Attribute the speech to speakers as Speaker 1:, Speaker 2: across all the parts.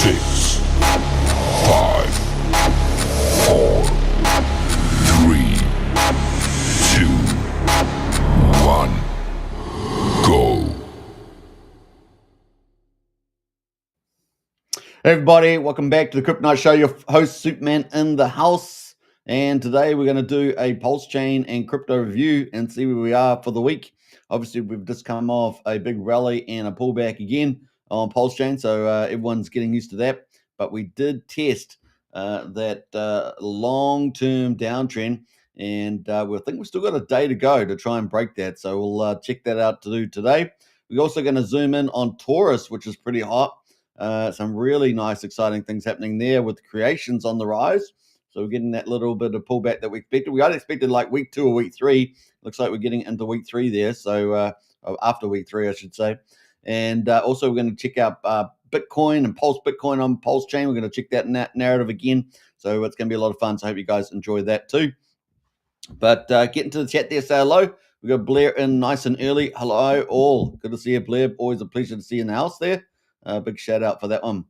Speaker 1: 6, 5, 4, 3, 2, 1, go.
Speaker 2: Hey everybody, welcome back to the Crypto Night Show. Your host Superman in the house, and today we're going to do a PulseChain and crypto review and see where we are for the week. Obviously, we've just come off a big rally and a pullback again on PulseChain, so everyone's getting used to that. But we did test that long-term downtrend, and we think we've still got a day to go to try and break that. So we'll check that out to do today. We're also going to zoom in on Torus, which is pretty hot. Some really nice, exciting things happening there with creations on the rise. So we're getting that little bit of pullback that we expected. We had expected like week 2 or week 3. Looks like we're getting into week 3 there. So after week 3, I should say. And also we're going to check out Bitcoin and PulseBitcoin on PulseChain. We're going to check that narrative again. So it's going to be a lot of fun. So I hope you guys enjoy that too. But get into the chat there, say hello. We got Blair in nice and early. Hello all. Good to see you, Blair. Always a pleasure to see you in the house there. Big shout out for that one.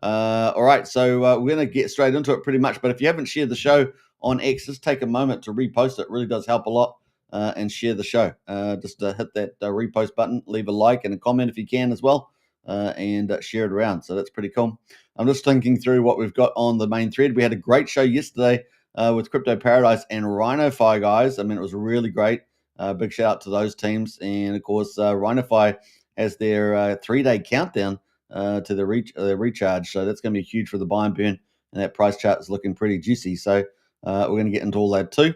Speaker 2: All right, so we're going to get straight into it pretty much. But if you haven't shared the show on X, just take a moment to repost it. It really does help a lot. And share the show. Just hit that repost button, leave a like and a comment if you can as well, and share it around. So that's pretty cool. I'm just thinking through what we've got on the main thread. We had a great show yesterday with Crypto Paradise and RhinoFi, guys. I mean, it was really great. Big shout out to those teams. And of course, RhinoFi has their 3-day countdown to the recharge. So that's going to be huge for the buy and burn. And that price chart is looking pretty juicy. So we're going to get into all that too.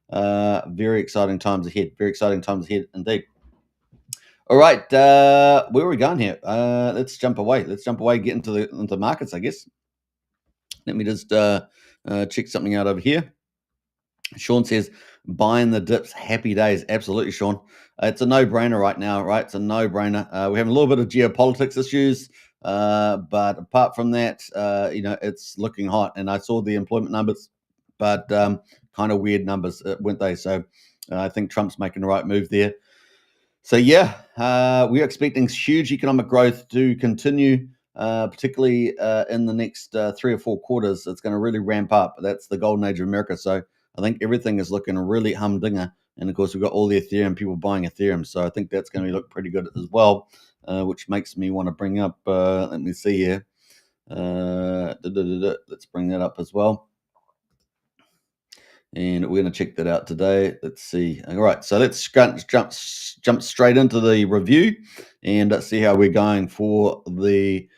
Speaker 2: Very exciting times ahead. Very exciting times ahead indeed. All right, where are we going here? Let's jump away. Get into markets, I guess. Let me just check something out over here. Sean says, buying the dips, happy days. Absolutely, Sean. It's a no-brainer right now, right? It's a no-brainer. We're having a little bit of geopolitics issues, but apart from that, it's looking hot. And I saw the employment numbers, but kind of weird numbers, weren't they? So I think Trump's making the right move there. So yeah, we're expecting huge economic growth to continue, particularly in the next 3 or 4 quarters. It's going to really ramp up. That's the golden age of America. So I think everything is looking really humdinger. And of course, we've got all the Ethereum people buying Ethereum. So I think that's going to look pretty good as well, which makes me want to bring up, let me see here. Let's bring that up as well. And we're going to check that out today. Let's see. All right, so let's jump straight into the review and let's see how we're going for the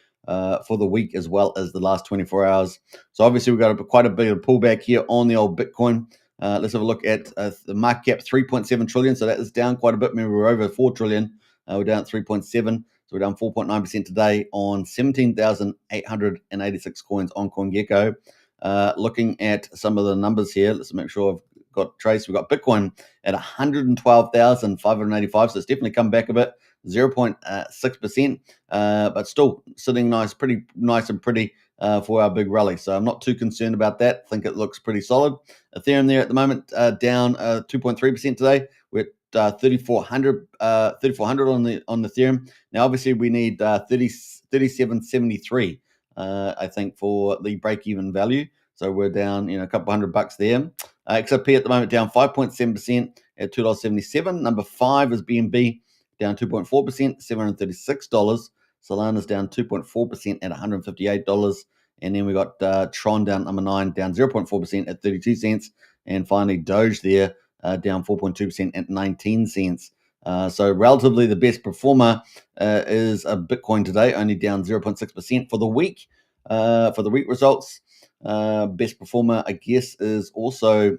Speaker 2: week as well as the last 24 hours. So obviously we've got quite a bit of pullback here on the old Bitcoin. Let's have a look at the market cap, 3.7 trillion. So that is down quite a bit. Maybe we're over 4 trillion. We're down at 3.7. So we're down 4.9% today on 17,886 coins on CoinGecko. Looking at some of the numbers here, let's make sure I've got trace. We've got Bitcoin at 112,585, so it's definitely come back a bit, 0.6%, but still sitting nice, pretty nice and pretty for our big rally. So I'm not too concerned about that. I think it looks pretty solid. Ethereum there at the moment down 2.3% today. We're at 3,400 on the Ethereum. Now obviously we need 37.73. I think for the break-even value. So we're down, a couple $100 there. XRP at the moment down 5.7% at $2.77. Number 5 is BNB down 2.4%, $736. Solana's down 2.4% at $158. And then we got Tron down number 9, down 0.4% at 32 cents. And finally Doge there down 4.2% at 19 cents. So relatively the best performer is a Bitcoin today, only down 0.6% for the week. For the week results, best performer, I guess, is also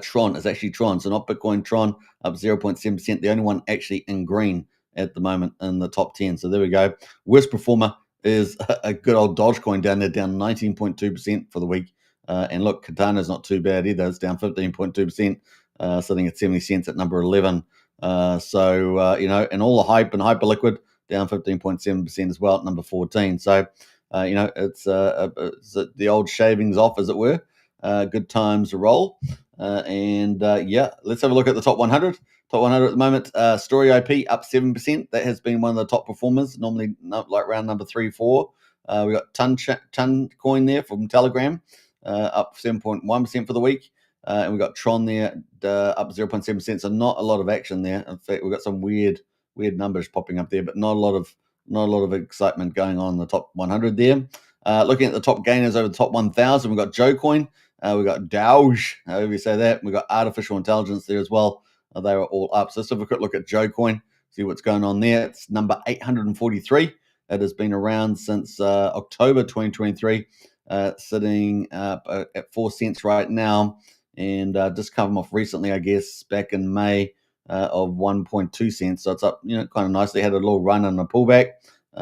Speaker 2: Tron. It's actually Tron, so not Bitcoin. Tron up 0.7%. The only one actually in green at the moment in the top 10. So there we go. Worst performer is a good old Dogecoin down there, down 19.2% for the week. And look, Katana's not too bad either. It's down 15.2%, sitting at 70 cents at number 11. And all the hype and Hyperliquid down 15.7% as well at number 14. So, it's the old shavings off, as it were. Good times to roll. Let's have a look at the top 100. Top 100 at the moment, Story IP up 7%. That has been one of the top performers, normally like round number 3, 4. We got Ton coin there from Telegram, up 7.1% for the week. And we got Tron there, up 0.7%. So not a lot of action there. In fact, we've got some weird numbers popping up there, but not a lot of excitement going on in the top 100 there. Looking at the top gainers over the top 1,000, we've got Joe Coin, we've got Doge, however you say that. We've got Artificial Intelligence there as well. They were all up. So let's have a quick look at Joe Coin, see what's going on there. It's number 843. It has been around since October 2023, sitting at 4 cents right now, and just come off recently, I guess, back in May of 1.2 cents. So it's up, kind of nicely. Had a little run and a pullback.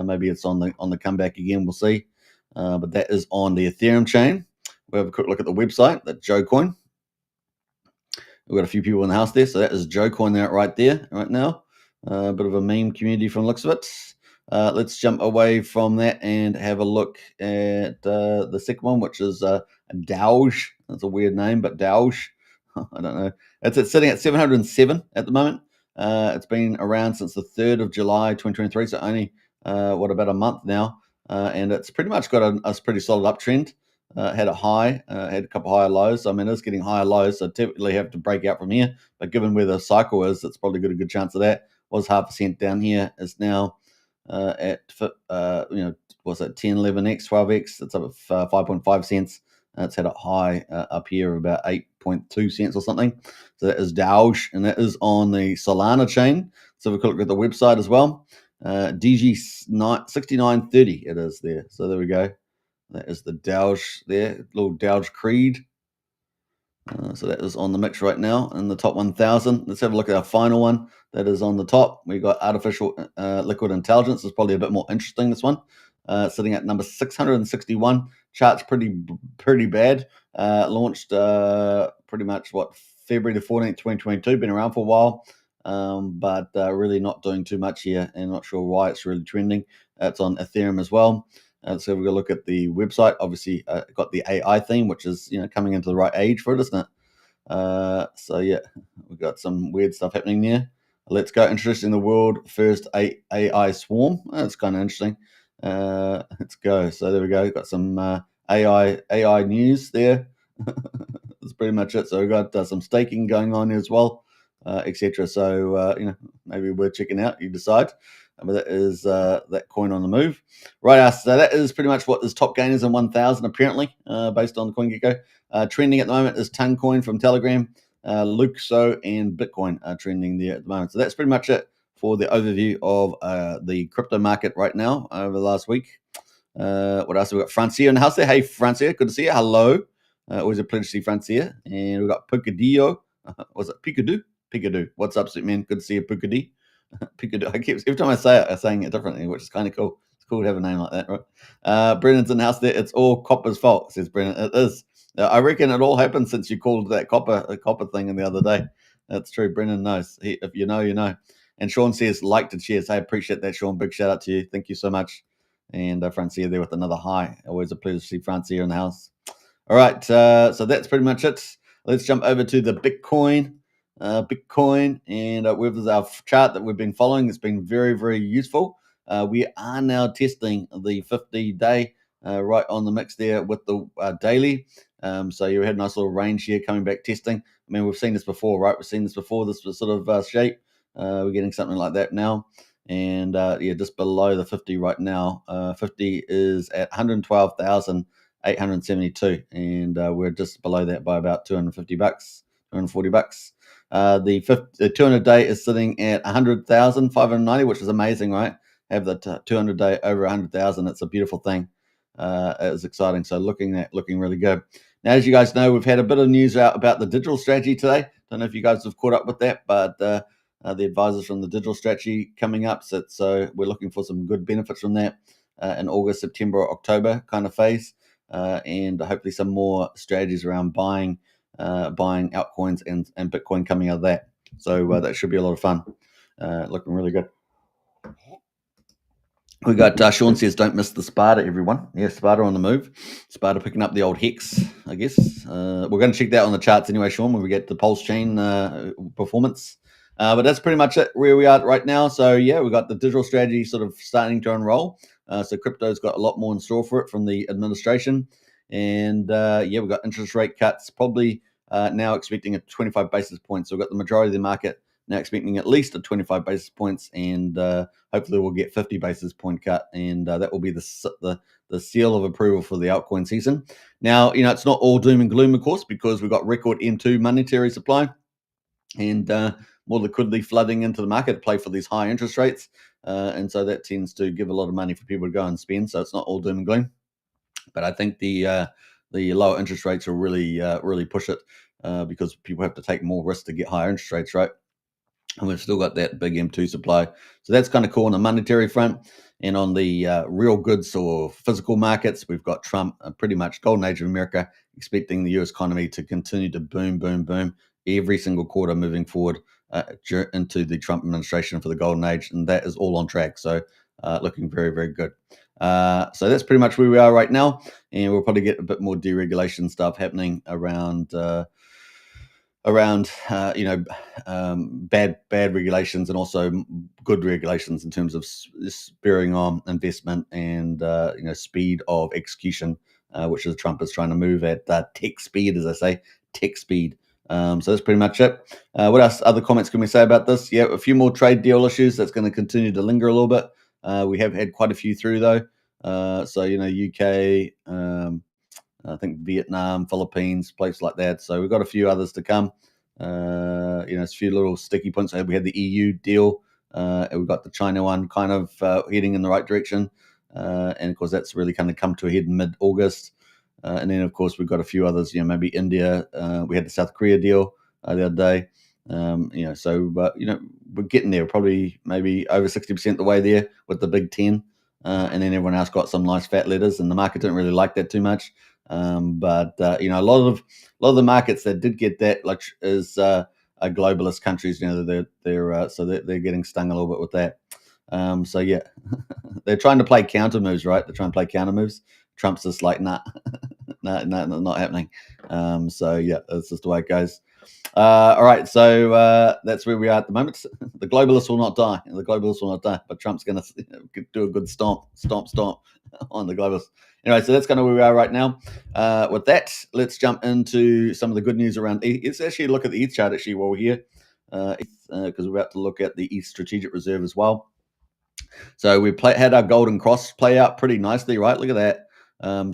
Speaker 2: Maybe it's on the comeback again. We'll see. But that is on the Ethereum chain. We'll have a quick look at the website, that Joe Coin. We've got a few people in the house there. So that is Joe Coin there right now. A bit of a meme community from the looks of it. Let's jump away from that and have a look at the second one, which is Doge. That's a weird name, but Doge. I don't know. It's sitting at 707 at the moment. It's been around since the 3rd of July 2023, so only about a month now. And it's pretty much got a pretty solid uptrend. Had a high, had a couple higher lows. I mean, it's getting higher lows, so typically have to break out from here. But given where the cycle is, it's probably got a good chance of that. Was 0.5% down here. Is now at what's that? 10, 11x, 12x. It's up at 5.5 cents. It's had a high up here of about 8.2 cents or something. So that is Doge, and that is on the Solana chain. So we could look at the website as well. DG 6930 it is there. So there we go. That is the Doge there, little Doge Creed. So that is on the mix right now in the top 1,000. Let's have a look at our final one. That is on the top. We got Artificial Liquid Intelligence. It's probably a bit more interesting, this one. Sitting at number 661. Chart's pretty bad. Launched pretty much, February the 14th, 2022. Been around for a while. But really not doing too much here, and not sure why it's really trending. It's on Ethereum as well. So we're going to look at the website. Obviously, got the AI theme, which is coming into the right age for it, isn't it? So yeah, we've got some weird stuff happening there. Let's go. Introducing the world first AI swarm. That's kind of interesting. Let's go. So there we go. Got some AI news there. That's pretty much it. So we've got some staking going on here as well, etc. So maybe we're checking out. You decide. But that is that coin on the move. Right, so that is pretty much what is top gainers in 1,000 apparently, based on the CoinGecko. Trending at the moment is Ton coin from Telegram, Luxo, and Bitcoin are trending there at the moment. So that's pretty much it for the overview of the crypto market right now over the last week. What else? We've got Francia in the house there. Hey, Francia, good to see you. Hello. Always a pleasure to see Francia. And we've got Picadillo. Was it Picadoo? Picadoo. What's up, man? Good to see you, Picadoo. Every time I say it, I'm saying it differently, which is kind of cool. It's cool to have a name like that, right? Brennan's in the house there. It's all Copper's fault, says Brennan. It is. I reckon it all happened since you called that copper thing in the other day. That's true. Brennan knows. If you know, you know. And Sean says, like and cheers. I appreciate that, Sean. Big shout out to you. Thank you so much. And Francia there with another high. Always a pleasure to see Francia in the house. All right. So that's pretty much it. Let's jump over to the Bitcoin. And with our chart that we've been following, it's been very, very useful. We are now testing the 50-day right on the mix there with the daily. So you had a nice little range here coming back testing. I mean, we've seen this before, right? We've seen this before, this sort of shape. We're getting something like that now. And just below the 50 right now. 50 is at 112,872. And we're just below that by about $250, $240. The 200 day is sitting at 100,590, which is amazing, right? Have the 200 day over 100,000. It's a beautiful thing. It's exciting. So looking really good. Now, as you guys know, we've had a bit of news out about the digital strategy today. Don't know if you guys have caught up with that, but the advisors from the digital strategy coming up. So we're looking for some good benefits from that in August, September, October kind of phase, and hopefully some more strategies around buying altcoins and Bitcoin coming out of that. So that should be a lot of fun. Looking really good. We got Sean says, don't miss the Sparta, everyone. Yeah, Sparta on the move. Sparta picking up the old Hex, I guess. We're going to check that on the charts anyway, Sean, when we get the PulseChain performance. But that's pretty much it where we are right now. So, yeah, we've got the digital strategy sort of starting to unroll. So crypto's got a lot more in store for it from the administration. And we've got interest rate cuts, probably now expecting a 25 basis points. So we've got the majority of the market now expecting at least a 25 basis points, and hopefully we'll get 50 basis point cut, and that will be the seal of approval for the altcoin season. Now, it's not all doom and gloom, of course, because we've got record M2 monetary supply and more liquidity flooding into the market to play for these high interest rates. And so that tends to give a lot of money for people to go and spend. So it's not all doom and gloom. But I think the lower interest rates will really push it because people have to take more risk to get higher interest rates, right? And we've still got that big M2 supply. So that's kind of cool on the monetary front. And on the real goods or physical markets, we've got Trump, pretty much golden age of America, expecting the US economy to continue to boom, boom, boom every single quarter moving forward into the Trump administration for the golden age. And that is all on track. So looking very, very good. So that's pretty much where we are right now. And we'll probably get a bit more deregulation stuff happening around bad regulations and also good regulations in terms of spurring on investment and speed of execution, which is Trump is trying to move at tech speed, as I say, tech speed. So that's pretty much it. What else? Other comments can we say about this? Yeah, a few more trade deal issues that's going to continue to linger a little bit. We have had quite a few through though. So UK. I think Vietnam, Philippines, places like that. So we've got a few others to come. A few little sticky points. We had the EU deal. We've got the China one kind of heading in the right direction. And of course, that's really kind of come to a head in mid-August. And then, of course, we've got a few others, maybe India. We had the South Korea deal the other day. We're getting there, probably maybe over 60% the way there with the Big 10. And then everyone else got some nice fat letters, and the market didn't really like that too much. But a lot of the markets that did get that, like, is globalist countries. They're getting stung a little bit with that. They're trying to play counter moves, right? They're trying to play counter moves. Trump's just like, nah, not happening. That's just the way it goes. All right, so that's where we are at the moment. The globalists will not die. But Trump's going to do a good stomp on the globalists. Anyway, so that's kind of where we are right now. With that, let's jump into some of the good news around ETH. Let's actually look at the ETH chart actually while we're here, because we're about to look at the ETH Strategic Reserve as well. So we had our golden cross play out pretty nicely, right? Look at that.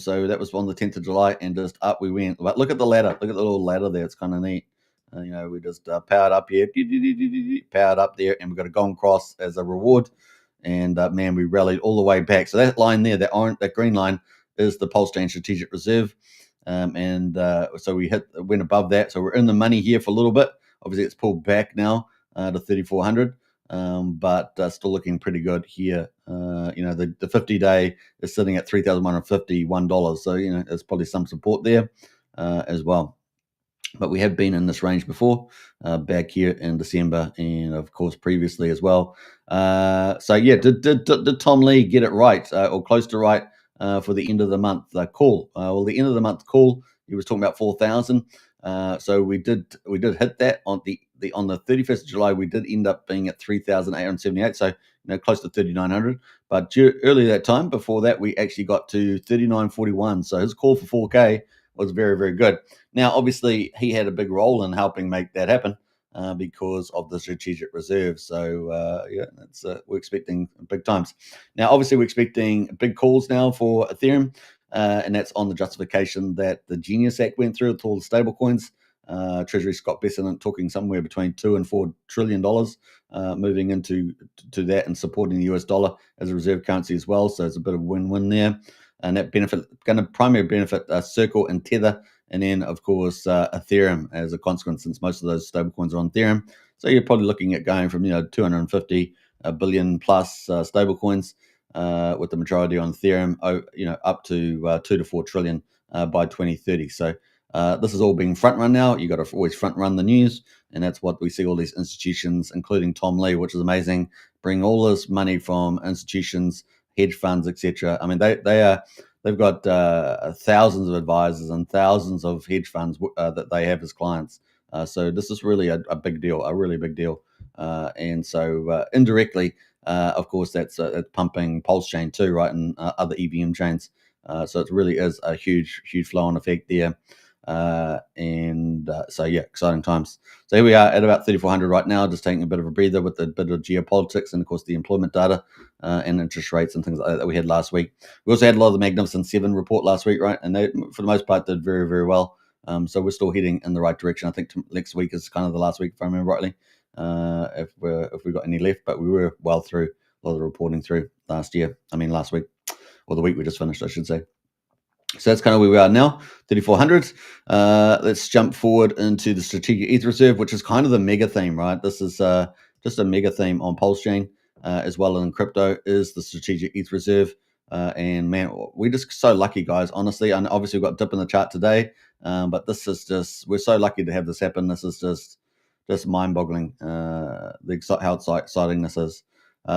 Speaker 2: So that was on the 10th of July, and just up we went. But look at the ladder. Look at the little ladder there. It's kind of neat. We just powered up here, powered up there, and we got a golden cross as a reward. And man, we rallied all the way back. So that line there, that green line, is the PulseChain Strategic Reserve. So we went above that. So we're in the money here for a little bit. Obviously, it's pulled back now to 3,400. But still looking pretty good here. The 50-day is sitting at $3,151. So, there's probably some support there as well. But we have been in this range before, back here in December, and of course previously as well. Did Tom Lee get it right, or close to right, for the end of the month call? The end of the month call, he was talking about 4,000. So we did hit that on the 31st of July. We did end up being at 3,878. So close to 3,900. But earlier that time, before that, we actually got to 3,941. So his call for 4K was very, very good. Now, obviously, he had a big role in helping make that happen because of the strategic reserve. So we're expecting big times. Now, obviously, we're expecting big calls now for Ethereum. And that's on the justification that the Genius Act went through with all the stable coins. Treasury Scott Bessent talking somewhere between $2 and $4 trillion moving into that and supporting the US dollar as a reserve currency as well. So it's a bit of a win-win there. And that going to primarily benefit Circle and Tether, and then, of course, Ethereum as a consequence, since most of those stable coins are on Ethereum. So you're probably looking at going from 250 billion plus stable coins with the majority on Ethereum, up to 2 to 4 trillion by 2030. So this is all being front run now. You got to always front run the news, and that's what we see all these institutions, including Tom Lee, which is amazing, bring all this money from institutions, hedge funds, etc. I mean, they've got thousands of advisors and thousands of hedge funds that they have as clients. So this is really a big deal, a really big deal. And so indirectly, of course, that's pumping PulseChain too, right, and other EVM chains. So it really is a huge flow-on effect there. So yeah, exciting times. So here we are at about 3,400 right now, just taking a bit of a breather with a bit of geopolitics and of course the employment data and interest rates and things like that we had last week. We also had a lot of the Magnificent Seven report last week, right? And they, for the most part, did very, very well. So we're still heading in the right direction. I think next week is kind of the last week, if I remember rightly, if we got any left. But we were well through a lot of the reporting through last week, or the week we just finished, I should say. So that's kind of where we are now, 3,400. Let's jump forward into the Strategic ETH Reserve, which is kind of the mega theme, right? This is just a mega theme on PulseChain as well as in crypto is the Strategic ETH Reserve. And man, we're just so lucky, guys, honestly. And obviously, we've got dip in the chart today, but this is just, we're so lucky to have this happen. This is just mind-boggling, how exciting this is.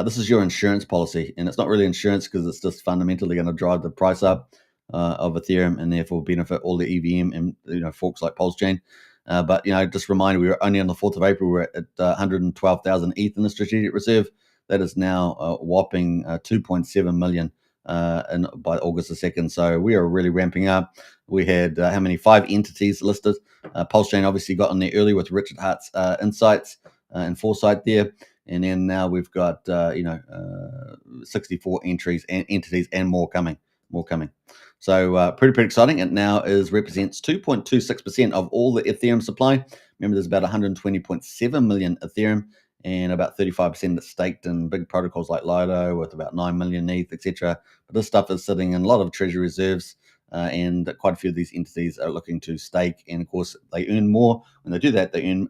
Speaker 2: This is your insurance policy, and it's not really insurance because it's just fundamentally going to drive the price up of Ethereum and therefore benefit all the EVM and forks like PulseChain. But just a reminder, we were only on the 4th of April. We're at 112,000 ETH in the Strategic Reserve. That is now a whopping 2.7 million by August the 2nd. So we are really ramping up. We had 5 entities listed. PulseChain obviously got on there early with Richard Hart's insights and foresight there. And then now we've got 64 entries and entities and more coming. So pretty exciting. It now represents 2.26% of all the Ethereum supply. Remember, there's about 120.7 million Ethereum and about 35% that's staked in big protocols like Lido with about 9 million ETH, etc. But this stuff is sitting in a lot of treasury reserves, and quite a few of these entities are looking to stake. And of course, they earn more when they do that. They're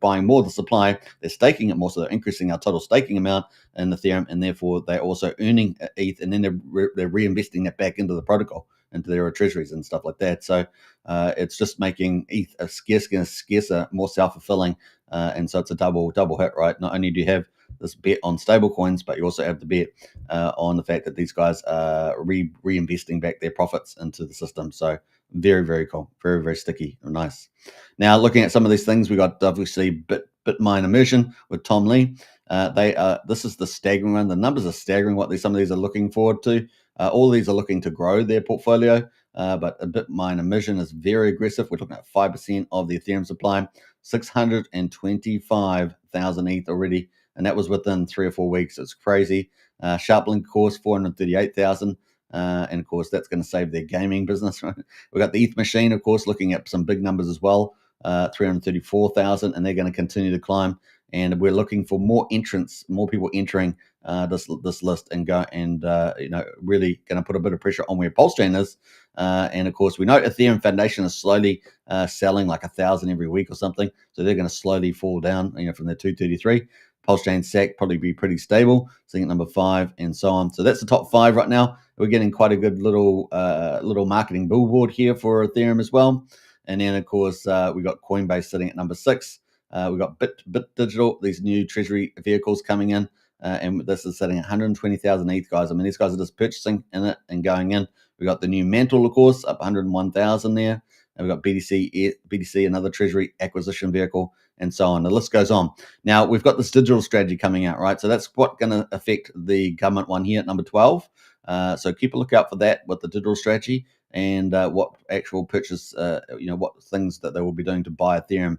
Speaker 2: buying more of the supply. They're staking it more, so they're increasing our total staking amount in Ethereum, and therefore they're also earning ETH, and then they're reinvesting that back into the protocol, into their treasuries and stuff like that. So it's just making ETH scarcer, more self-fulfilling, and so it's a double hit, right? Not only do you have this bet on stable coins, but you also have the bet on the fact that these guys are reinvesting back their profits into the system. So very, very cool, very, very sticky, nice. Now looking at some of these things, we got obviously Bitmine Immersion with Tom Lee. This is the staggering one. The numbers are staggering. What some of these are looking forward to. All of these are looking to grow their portfolio, but a Bitmine Immersion is very aggressive. We're looking at 5% of the Ethereum supply, 625,000 ETH already, and that was within 3 or 4 weeks. It's crazy. Sharplink, of course, 438,000. And of course, that's going to save their gaming business. Right? We've got the ETH machine, of course, looking at some big numbers as well, 334,000, and they're going to continue to climb. And we're looking for more entrants, more people entering this list and really going to put a bit of pressure on where PulseChain is. And of course, we know Ethereum Foundation is slowly selling like 1,000 every week or something, so they're going to slowly fall down, from their 233. PulseChain SAC probably be pretty stable, sitting at number 5 and so on. So that's the top 5 right now. We're getting quite a good little marketing billboard here for Ethereum as well. And then of course we got Coinbase sitting at number 6. We got Bit Digital, these new treasury vehicles coming in, and this is sitting at 120,000 ETH, guys. I mean, these guys are just purchasing in it and going in. We got the new Mantle, of course, up 101,000 there. And we've got BTC, another treasury acquisition vehicle, and so on. The list goes on. Now, we've got this digital strategy coming out, right? So that's what's going to affect the government one here at number 12. So keep a lookout for that with the digital strategy and what actual purchase, what things that they will be doing to buy Ethereum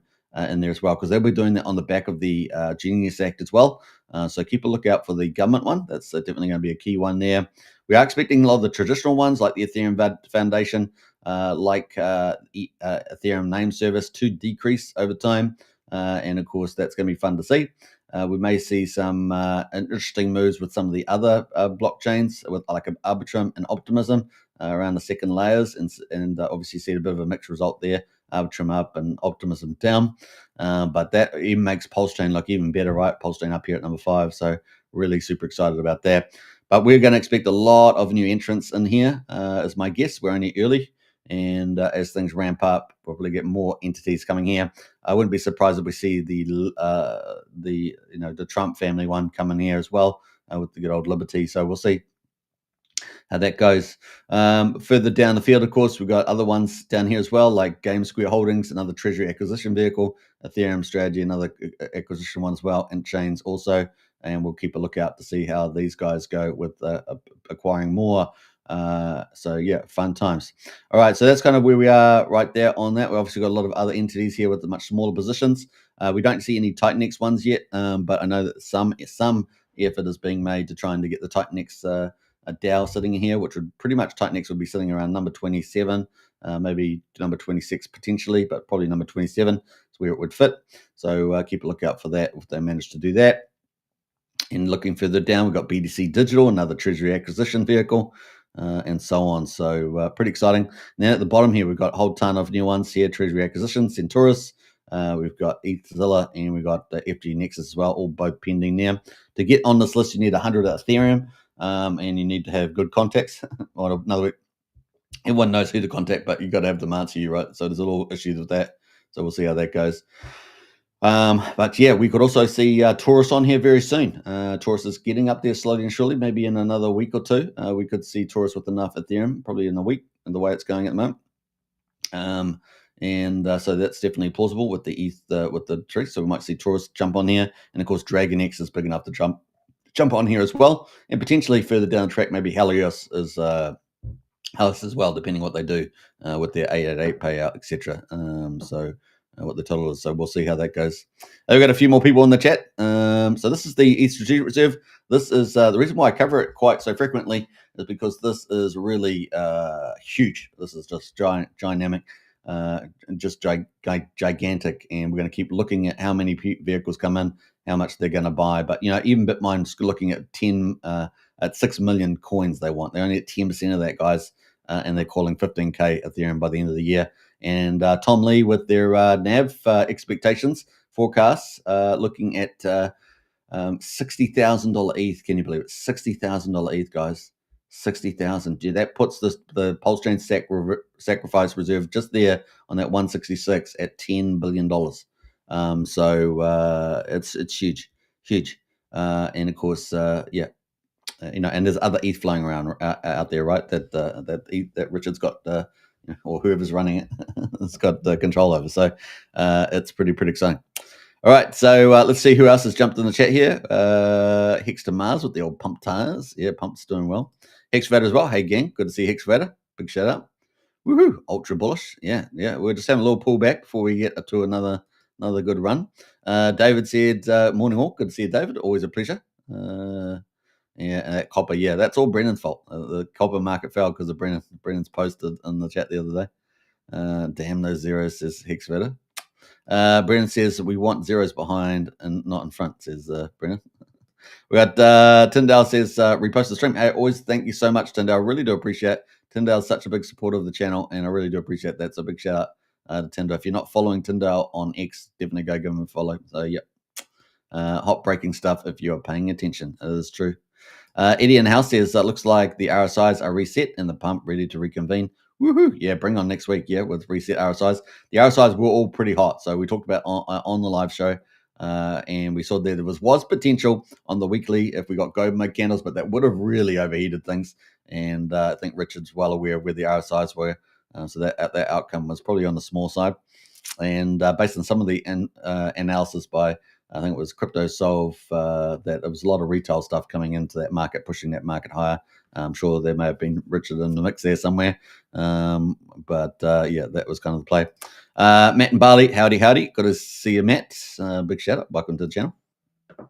Speaker 2: in there as well, because they'll be doing that on the back of the Genius Act as well. So keep a lookout for the government one. That's definitely going to be a key one there. We are expecting a lot of the traditional ones like the Ethereum Foundation, Ethereum name service to decrease over time. And of course, that's going to be fun to see. We may see some interesting moves with some of the other blockchains with like Arbitrum and Optimism around the second layers, and obviously see a bit of a mixed result there. Arbitrum up and Optimism down, but that even makes PulseChain look even better, right? PulseChain up here at number 5, so really super excited about that. But we're going to expect a lot of new entrants in here, is my guess. We're only early, and as things ramp up, we'll probably get more entities coming here. I wouldn't be surprised if we see the Trump family one coming here as well with the good old Liberty. So we'll see how that goes. Further down the field, of course, we've got other ones down here as well, like Game Square Holdings, another treasury acquisition vehicle, Ethereum Strategy, another acquisition one as well, and Chains also. and we'll keep a lookout to see how these guys go with acquiring more. So yeah, fun times. All right, so that's kind of where we are right there on that. We obviously got a lot of other entities here with the much smaller positions. We don't see any Titanex ones yet, but I know that some effort is being made to trying to get the Titanex a DAO sitting in here, which would pretty much Titanex would be sitting around number 27, maybe number 26 potentially, but probably number 27 is where it would fit. So keep a lookout for that if they manage to do that. And looking further down, we've got BTC Digital, another treasury acquisition vehicle, and so on. So pretty exciting. Now at the bottom here, we've got a whole ton of new ones here: treasury acquisition, Torus. We've got Ethzilla, and we've got FG Nexus as well, all both pending now. To get on this list, you need 100 Ethereum, and you need to have good contacts. Or another way, everyone knows who to contact, but you've got to have them answer you, right? So there's a little issues with that. So we'll see how that goes. But yeah, we could also see Torus on here very soon. Torus is getting up there slowly and surely. Maybe in another week or two, we could see Torus with enough Ethereum, probably in a week, in the way it's going at the moment. So that's definitely plausible with the ETH, with the tree. So we might see Torus jump on here, and of course Dragon X is big enough to jump on here as well, and potentially further down the track, maybe Helios is as well, depending what they do with their 888 payout, etc. What the total is. So we'll see how that goes. We've got a few more people in the chat. So this is the ETH Strategic Reserve. This is the reason why I cover it quite so frequently is because this is really huge. This is just dynamic, and just gigantic. And we're going to keep looking at how many vehicles come in, how much they're going to buy. But even Bitmine's looking at 6 million coins they want. They're only at 10% of that, guys, and they're calling 15K Ethereum by the end of the year. And Tom Lee with their NAV expectations forecasts, looking at $60,000 ETH. Can you believe it? $60,000 ETH, guys. 60,000. Yeah, that puts the PulseChain sacrifice reserve just there on that 166 at $10 billion. So it's huge. And of course, and there's other ETH flying around out there, right? That Richard's got, or whoever's running it, has got control over. So it's pretty exciting. All right, so let's see who else has jumped in the chat here. Hex to Mars with the old pump tires. Yeah, Pump's doing well. Hexvader as well. Hey, gang, good to see Hexvader. Big shout out. Woohoo, ultra bullish. Yeah. We're just having a little pullback before we get to another good run. David said, morning all. Good to see you, David. Always a pleasure. Yeah, and that copper, that's all Brennan's fault. The copper market fell because of Brennan. Brennan's posted in the chat the other day. Damn those zeros, says Hexvader. Brennan says we want zeros behind and not in front, says Brennan. We got Tyndale says repost the stream. Hey, always thank you so much, Tyndale. Really do appreciate it. Tyndale's such a big supporter of the channel, and I really do appreciate that. So big shout out to Tyndale. If you're not following Tyndale on X, definitely go give him a follow. So hot breaking stuff if you are paying attention. It is true. Eddie in House says looks like the RSIs are reset and the pump ready to reconvene. Woohoo! Yeah, bring on next week. Yeah, with reset RSIs. The RSIs were all pretty hot, so we talked about on the live show, and we saw that there was potential on the weekly if we got gold mode candles, but that would have really overheated things. And I think Richard's well aware of where the RSIs were, so that outcome was probably on the small side. And based on some of the analysis by, I think it was CryptoSolve, that there was a lot of retail stuff coming into that market, pushing that market higher. I'm sure there may have been Richard in the mix there somewhere. But that was kind of the play. Matt and Barley, howdy. Good to see you, Matt. Big shout out. Welcome to the channel. So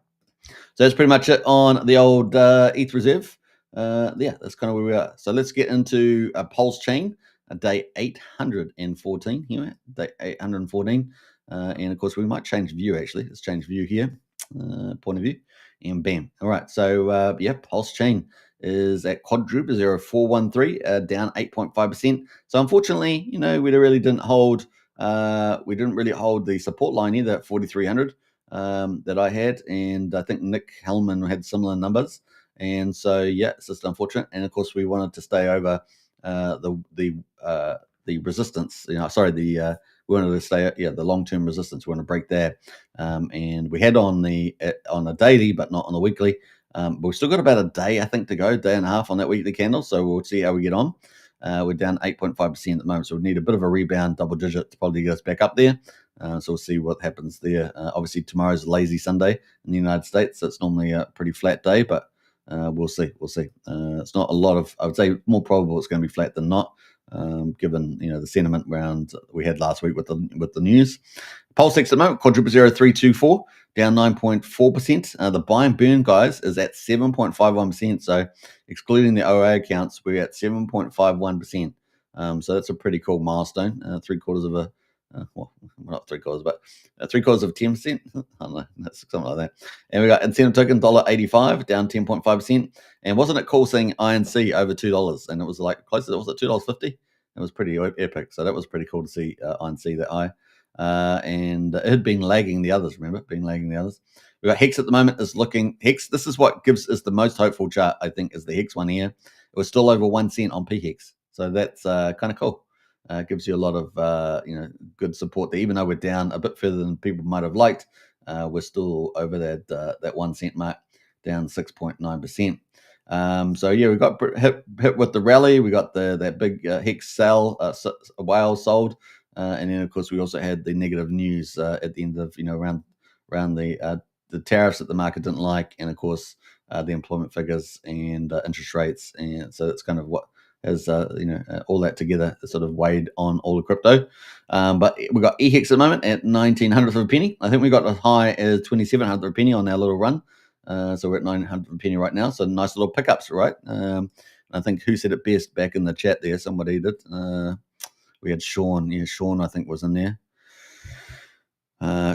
Speaker 2: that's pretty much it on the old ETH reserve. That's kind of where we are. So let's get into a PulseChain, day 814 here, day 814. And of course, we might change view actually. Let's change view here, point of view, and bam. All right. So PulseChain is at quadruple 0413, down 8.5%. So unfortunately, we really didn't hold. We didn't really hold the support line either at 4,300 that I had, and I think Nick Hellman had similar numbers. And so it's just unfortunate. And of course, we wanted to stay over the resistance. We wanted to stay at the long-term resistance. We want to break there, and we had on a daily, but not on the weekly. But we've still got about a day, I think, to go, day and a half on that weekly candle. So we'll see how we get on. We're down 8.5% at the moment, so we need a bit of a rebound, double digit, to probably get us back up there. So we'll see what happens there. Obviously, tomorrow's a lazy Sunday in the United States, so it's normally a pretty flat day, but we'll see. We'll see. It's not a lot of. I would say more probable it's going to be flat than not, given the sentiment round we had last week with the news. PulseX at the moment, quadruple 0324, down 9.4%. The buy and burn, guys, is at 7.51%. So excluding the OA accounts, we're at 7.51%. So that's a pretty cool milestone. Three quarters of a well, not three quarters, but 3/4 of 10%. I don't know, that's something like that. And we got incentive token $1.85, down 10.5%. And wasn't it cool seeing INC over $2? And it was like close to, was it $2.50? It was pretty epic. So that was pretty cool to see INC that high. And it had been lagging the others. Remember, been lagging the others. We got Hex at the moment is looking Hex. This is what gives us the most hopeful chart, I think, is the Hex one here. It was still over 1 cent on PHEX, so that's kind of cool. Gives you a lot of good support there. Even though we're down a bit further than people might have liked, we're still over that 1 cent mark, down 6.9%. So yeah, we got hit with the rally. We got that big Hex sell, whale sold, and then of course we also had the negative news at the end of around the tariffs that the market didn't like, and of course the employment figures and interest rates, and so that's kind of what has all that together sort of weighed on all the crypto. But we got EHEX at the moment at 1900th of a penny. I think we got as high as 2700th of a penny on our little run. So we're at 900th of a penny right now. So nice little pickups, right? I think who said it best back in the chat there? Somebody did. We had Sean. Yeah, Sean I think was in there.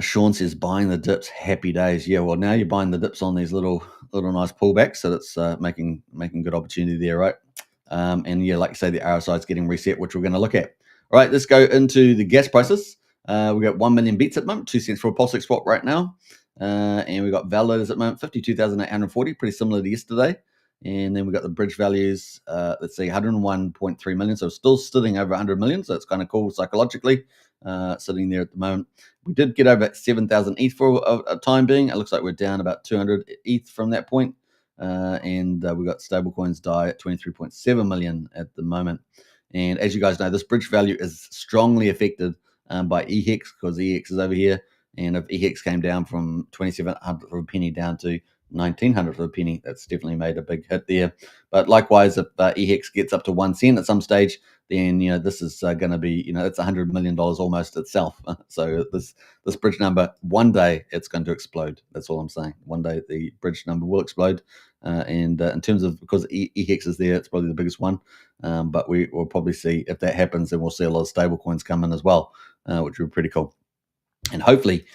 Speaker 2: Sean says buying the dips, happy days. Yeah, well now you're buying the dips on these little nice pullbacks, so that's making good opportunity there, right? And yeah, like I say, the RSI is getting reset, which we're going to look at. All right, let's go into the gas prices. We got 1 million bits at the moment, 2 cents for a PulseX swap right now. And we got validators at the moment, 52,840, pretty similar to yesterday. And then we got the bridge values, let's see, 101.3 million. So still sitting over 100 million. So it's kind of cool psychologically, sitting there at the moment. We did get over 7,000 ETH for a time being. It looks like we're down about 200 ETH from that point. And we got stablecoins DAI at 23.7 million at the moment. And as you guys know, this bridge value is strongly affected by EHEX, because EHEX is over here. And if EHEX came down from 2,700 of a penny down to 1,900 of a penny, that's definitely made a big hit there. But likewise, if EHEX gets up to 1 cent at some stage, then this is going to be it's $100 million almost itself. So this bridge number, one day it's going to explode. That's all I'm saying. One day the bridge number will explode. And in terms of, because EHEX is there, it's probably the biggest one. But we will probably see, if that happens, then we'll see a lot of stable coins come in as well, which would be pretty cool. And hopefully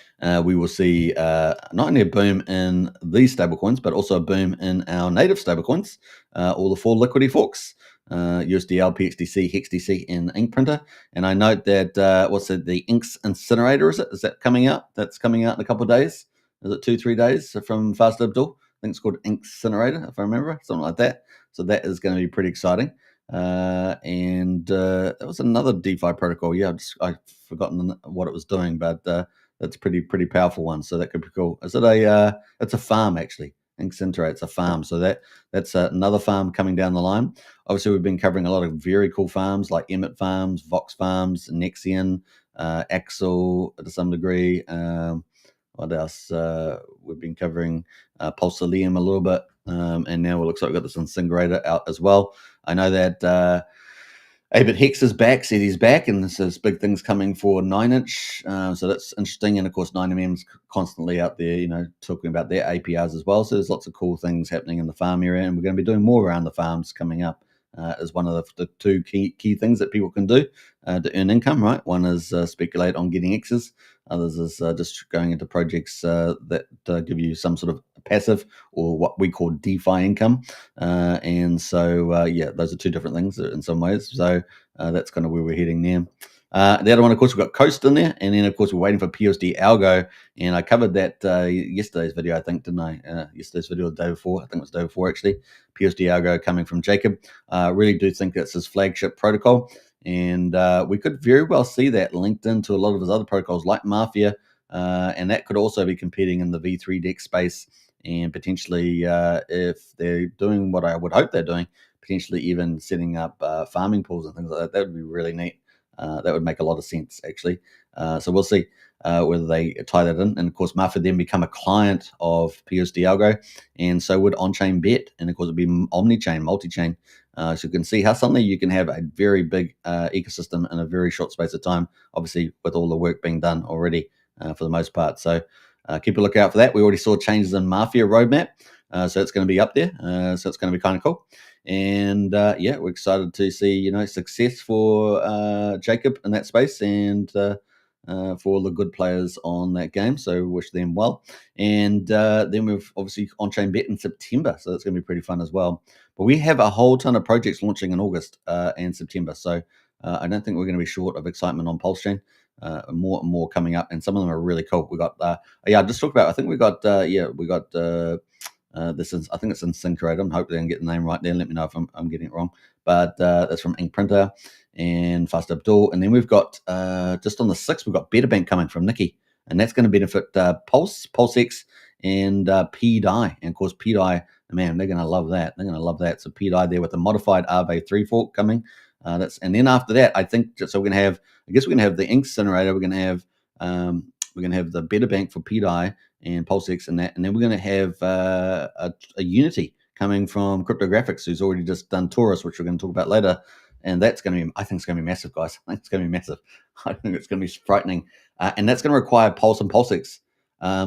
Speaker 2: we will see not only a boom in these stable coins, but also a boom in our native stable coins, all the 4 liquidity forks, USDL, PXDC, HEXDC, and Ink Printer. And I note that, the Inks Incinerator, is it? Is that coming out? That's coming out in a couple of days. Is it 2-3 days from Fast Abdul? I think it's called Incinerator, if I remember, something like that. So that is going to be pretty exciting. And there was another DeFi protocol. Yeah, I've forgotten what it was doing, but that's a pretty powerful one. So that could be cool. Is it it's a farm actually. Incinerator, it's a farm. So that's another farm coming down the line. Obviously, we've been covering a lot of very cool farms like Emmet Farms, Vox Farms, Nexian, Axel to some degree. What else? We've been covering Pulsalium a little bit, and now it looks like we've got this incinerator out as well. I know that Abit Hex is back, said he's back, and there's big things coming for 9inch. So that's interesting. And of course, 9mm's constantly out there, talking about their APRs as well. So there's lots of cool things happening in the farm area, and we're going to be doing more around the farms coming up. Is one of the 2 key things that people can do to earn income, right? One is speculate on getting X's. Others is just going into projects that give you some sort of passive, or what we call DeFi income. And so, those are 2 different things in some ways. So that's kind of where we're heading there. The other one, of course, we've got Coast in there. And then, of course, we're waiting for PUSD ALGO. And I covered that yesterday's video, I think, didn't I? Yesterday's video, the day before. I think it was the day before, actually. PUSD ALGO coming from Jacob. Really do think that's his flagship protocol. And we could very well see that linked into a lot of his other protocols like Mafia. And that could also be competing in the V3 DEX space. And potentially, if they're doing what I would hope they're doing, potentially even setting up farming pools and things like that. That would be really neat. That would make a lot of sense, actually. So we'll see whether they tie that in. And of course, Mafia then become a client of PUSD algo, and so would on-chain bet, and of course it'd be omni-chain, multi-chain. So you can see how suddenly you can have a very big ecosystem in a very short space of time, obviously with all the work being done already for the most part. So keep a lookout for that. We already saw changes in Mafia roadmap, so it's going to be up there. So it's going to be kind of cool. And yeah, we're excited to see success for Jacob in that space, and for all the good players on that game. So wish them well. And then we've obviously on-chain bet in September, so that's going to be pretty fun as well. But we have a whole ton of projects launching in August and September, so I don't think we're going to be short of excitement on PulseChain. More and more coming up, and some of them are really cool. We got I just talked about. I think we got this is, I think it's in Syncrator. Hopefully I can get the name right there. Let me know if I'm getting it wrong. But that's from Ink Printer and Fast Abdul. And then we've got just on the 6th, we've got Better Bank coming from Nikki, and that's going to benefit PulseX, and PDI. And of course, PDI, man, they're going to love that. They're going to love that. So PDI there with the modified RV3 fork coming. And then after that, I think so we're going to have. I guess we're going to have the Ink Incinerator. We're going to have the Better Bank for PDI and PulseX and that, and then we're going to have a Unity coming from Cryptographics, who's already just done Torus, which we're going to talk about later. And that's going to be, I think it's going to be massive, guys. I think it's going to be massive. I think it's going to be frightening, and that's going to require Pulse and PulseX.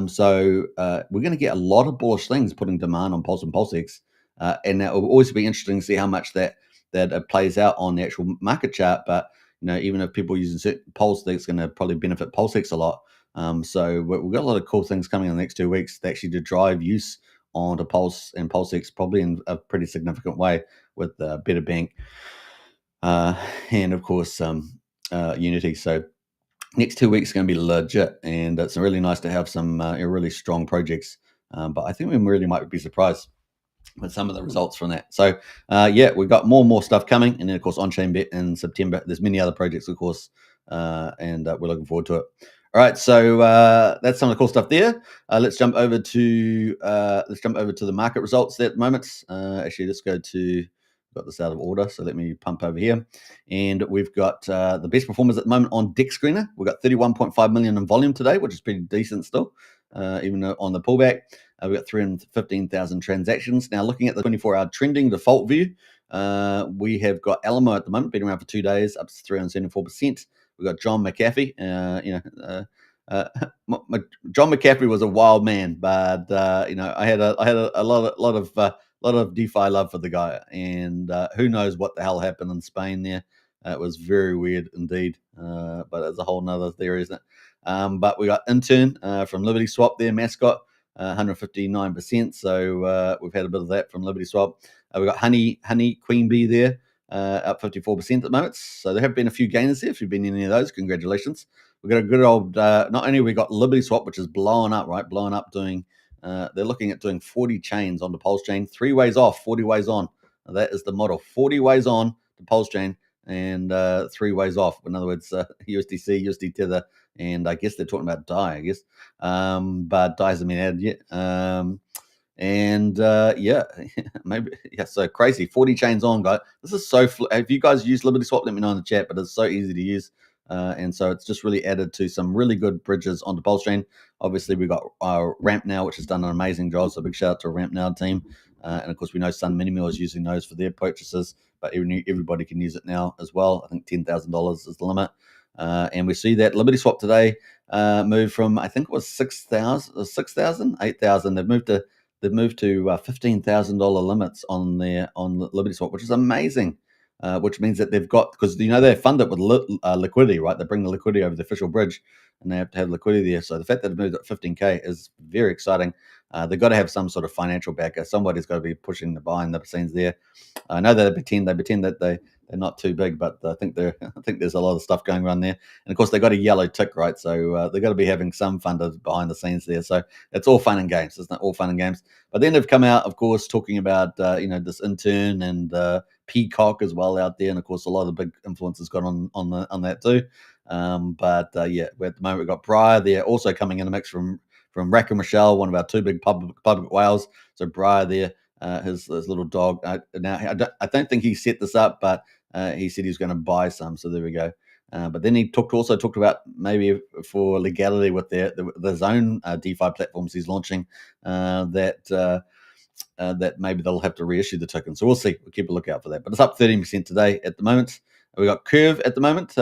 Speaker 2: So we're going to get a lot of bullish things putting demand on Pulse and PulseX, and that will always be interesting to see how much that plays out on the actual market chart. But even if people are using Pulse, that's going to probably benefit PulseX a lot. So we've got a lot of cool things coming in the next 2 weeks to actually drive use onto Pulse and PulseX, probably in a pretty significant way with Better Bank and of course Unity. So next 2 weeks is going to be legit, and it's really nice to have some really strong projects. But I think we really might be surprised with some of the results from that. So yeah, we've got more and more stuff coming, and then of course on-chain bet in September. There's many other projects, of course, and we're looking forward to it. All right, so that's some of the cool stuff there. Let's jump over to the market results at the moment. Actually, let's go to. Got this out of order, so let me pump over here. And we've got the best performers at the moment on Deck Screener. We've got 31.5 million in volume today, which is pretty decent still, even on the pullback. We've got 315,000 transactions. Now, looking at the 24-hour trending default view, we have got Alamo at the moment, been around for 2 days, up to 374%. We've got John McAfee. John McAfee was a wild man, but I had a lot of DeFi love for the guy, and who knows what the hell happened in Spain there. It was very weird indeed, but it's a whole nother theory, isn't it? But we got Intern from Liberty Swap, their mascot, 159%. So we've had a bit of that from Liberty Swap. We got Honey Queen Bee there, up 54% at the moment. So there have been a few gainers there. If you've been in any of those, congratulations. We've got a good old, not only we got Liberty Swap, which is blowing up, right? Blowing up, doing, they're looking at doing 40 chains on the PulseChain, 3 ways off, 40 ways on. That is the model, 40 ways on the PulseChain and 3 ways off. In other words, USDC, USD Tether, and I guess they're talking about DAI, I guess. But DAI hasn't been added yet. Yeah, maybe, yeah, so crazy. 40 chains on, guys. This is so, if you guys use Liberty Swap, let me know in the chat, but it's so easy to use. And so it's just really added to some really good bridges onto PulseChain. Obviously, we've got Ramp Now, which has done an amazing job. So big shout out to Ramp Now team. And of course, we know Sun Minimal is using those for their purchases, but everybody can use it now as well. I think $10,000 is the limit. And we see that Liberty Swap today moved from, I think it was 6,000, 8,000. They've moved to $15,000 limits on Liberty Swap, which is amazing. Which means that they've got, because they fund it with liquidity, right? They bring the liquidity over the official bridge, and they have to have liquidity there. So the fact that they've moved at 15K is very exciting. They've got to have some sort of financial backer. Somebody's got to be pushing the behind the scenes there. I know that they pretend that they're not too big, but I think there's a lot of stuff going on there. And of course, they've got a yellow tick, right? So they've got to be having some funders behind the scenes there. So it's all fun and games. It's not all fun and games. But then they've come out, of course, talking about this Intern and Peacock as well out there, and of course a lot of the big influencers got on that too. Yeah, at the moment we've got Briar there also coming in the mix from Rack and Michelle, one of our two big public whales. So Briar there, his little dog. Now I don't think he set this up, but he said he's going to buy some. So there we go. But then he also talked about maybe for legality with the zone DeFi platforms he's launching, that maybe they'll have to reissue the token. So we'll see. We'll keep a lookout for that. But it's up 13% today at the moment. We got Curve at the moment.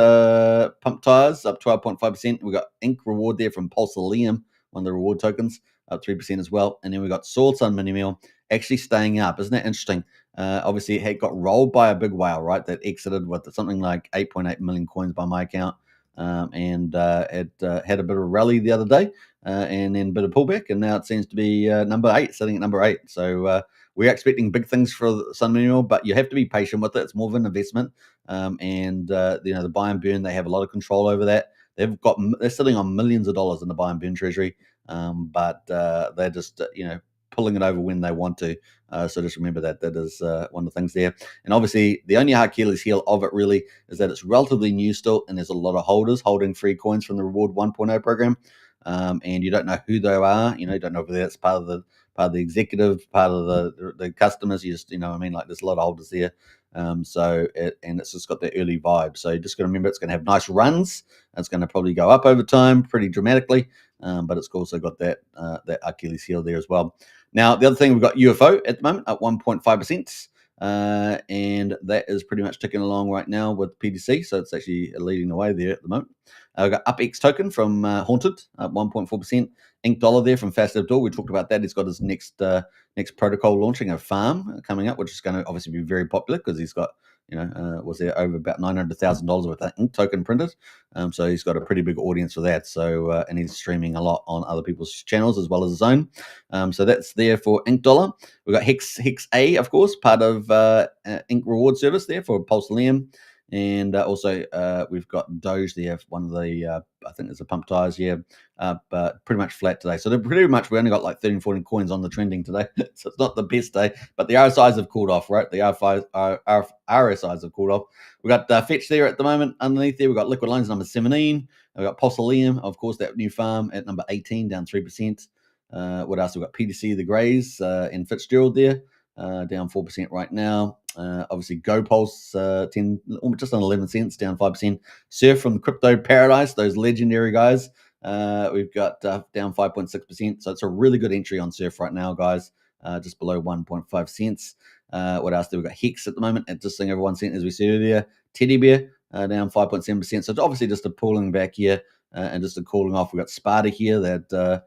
Speaker 2: Pump Tires up 12.5%. We got Ink Reward there from PulseChain, one of the reward tokens, up 3% as well. And then we got Sword Sun Mini Meal actually staying up. Isn't that interesting? Obviously, it got rolled by a big whale, right? That exited with something like 8.8 million coins by my account. And it had a bit of a rally the other day, and then a bit of pullback, and now it seems to be number 8, sitting at number 8. So we're expecting big things for Sun Mineral, but you have to be patient with it. It's more of an investment, and the buy and burn, they have a lot of control over that. They're sitting on millions of dollars in the buy and burn treasury, but they're just pulling it over when they want to. So just remember that is one of the things there. And obviously, the only Achilles heel of it really is that it's relatively new still, and there's a lot of holders holding free coins from the Reward 1.0 program, and you don't know who they are. You don't know whether that's part of the executive, part of the customers. You just like there's a lot of holders there. So it's just got the early vibe. So you just got to remember it's going to have nice runs. It's going to probably go up over time pretty dramatically, but it's also got that Achilles heel there as well. Now, the other thing, we've got UFO at the moment at 1.5%, and that is pretty much ticking along right now with PDC, so it's actually leading the way there at the moment. We've got UpX token from Haunted at 1.4%. Ink Dollar there from Fast Abdul. We talked about that. He's got his next protocol launching, a farm coming up, which is going to obviously be very popular because he's got was there over about $900,000 worth of ink token printed. So he's got a pretty big audience for that. So and he's streaming a lot on other people's channels as well as his own. So that's there for Ink Dollar. We've got Hex A, of course, part of Ink Reward Service there for PulseChain. And also we've got Doge there, one of the I think it's a Pump Tires, but pretty much flat today. So they're pretty much, we only got like 13, 14 coins on the trending today. So it's not the best day, but the RSIs have cooled off, right? The RSIs have cooled off. We've got Fetch there at the moment. Underneath there, we've got Liquid Loans number 17. We've got PulseChain, of course, that new farm at number 18, down 3%. What else? We've got PDC, the Greys, and Fitzgerald there, down 4% right now. Obviously, GoPulse, 10, just on 11 cents, down 5%. Surf from Crypto Paradise, those legendary guys, we've got down 5.6%. So it's a really good entry on Surf right now, guys, just below 1.5 cents. What else do we got? Hex at the moment at just over 1 cent, as we said earlier. Teddy Bear down 5.7%. So it's obviously just a pulling back here and just a cooling off. We've got Sparta here that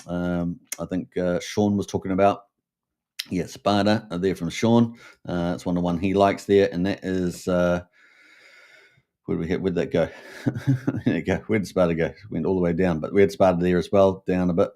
Speaker 2: I think Sean was talking about. Yeah, Sparta there from Sean. It's one he likes there, and that is where did we hit? Where'd that go? There you go. Where did Sparta go? Went all the way down, but we had Sparta there as well, down a bit.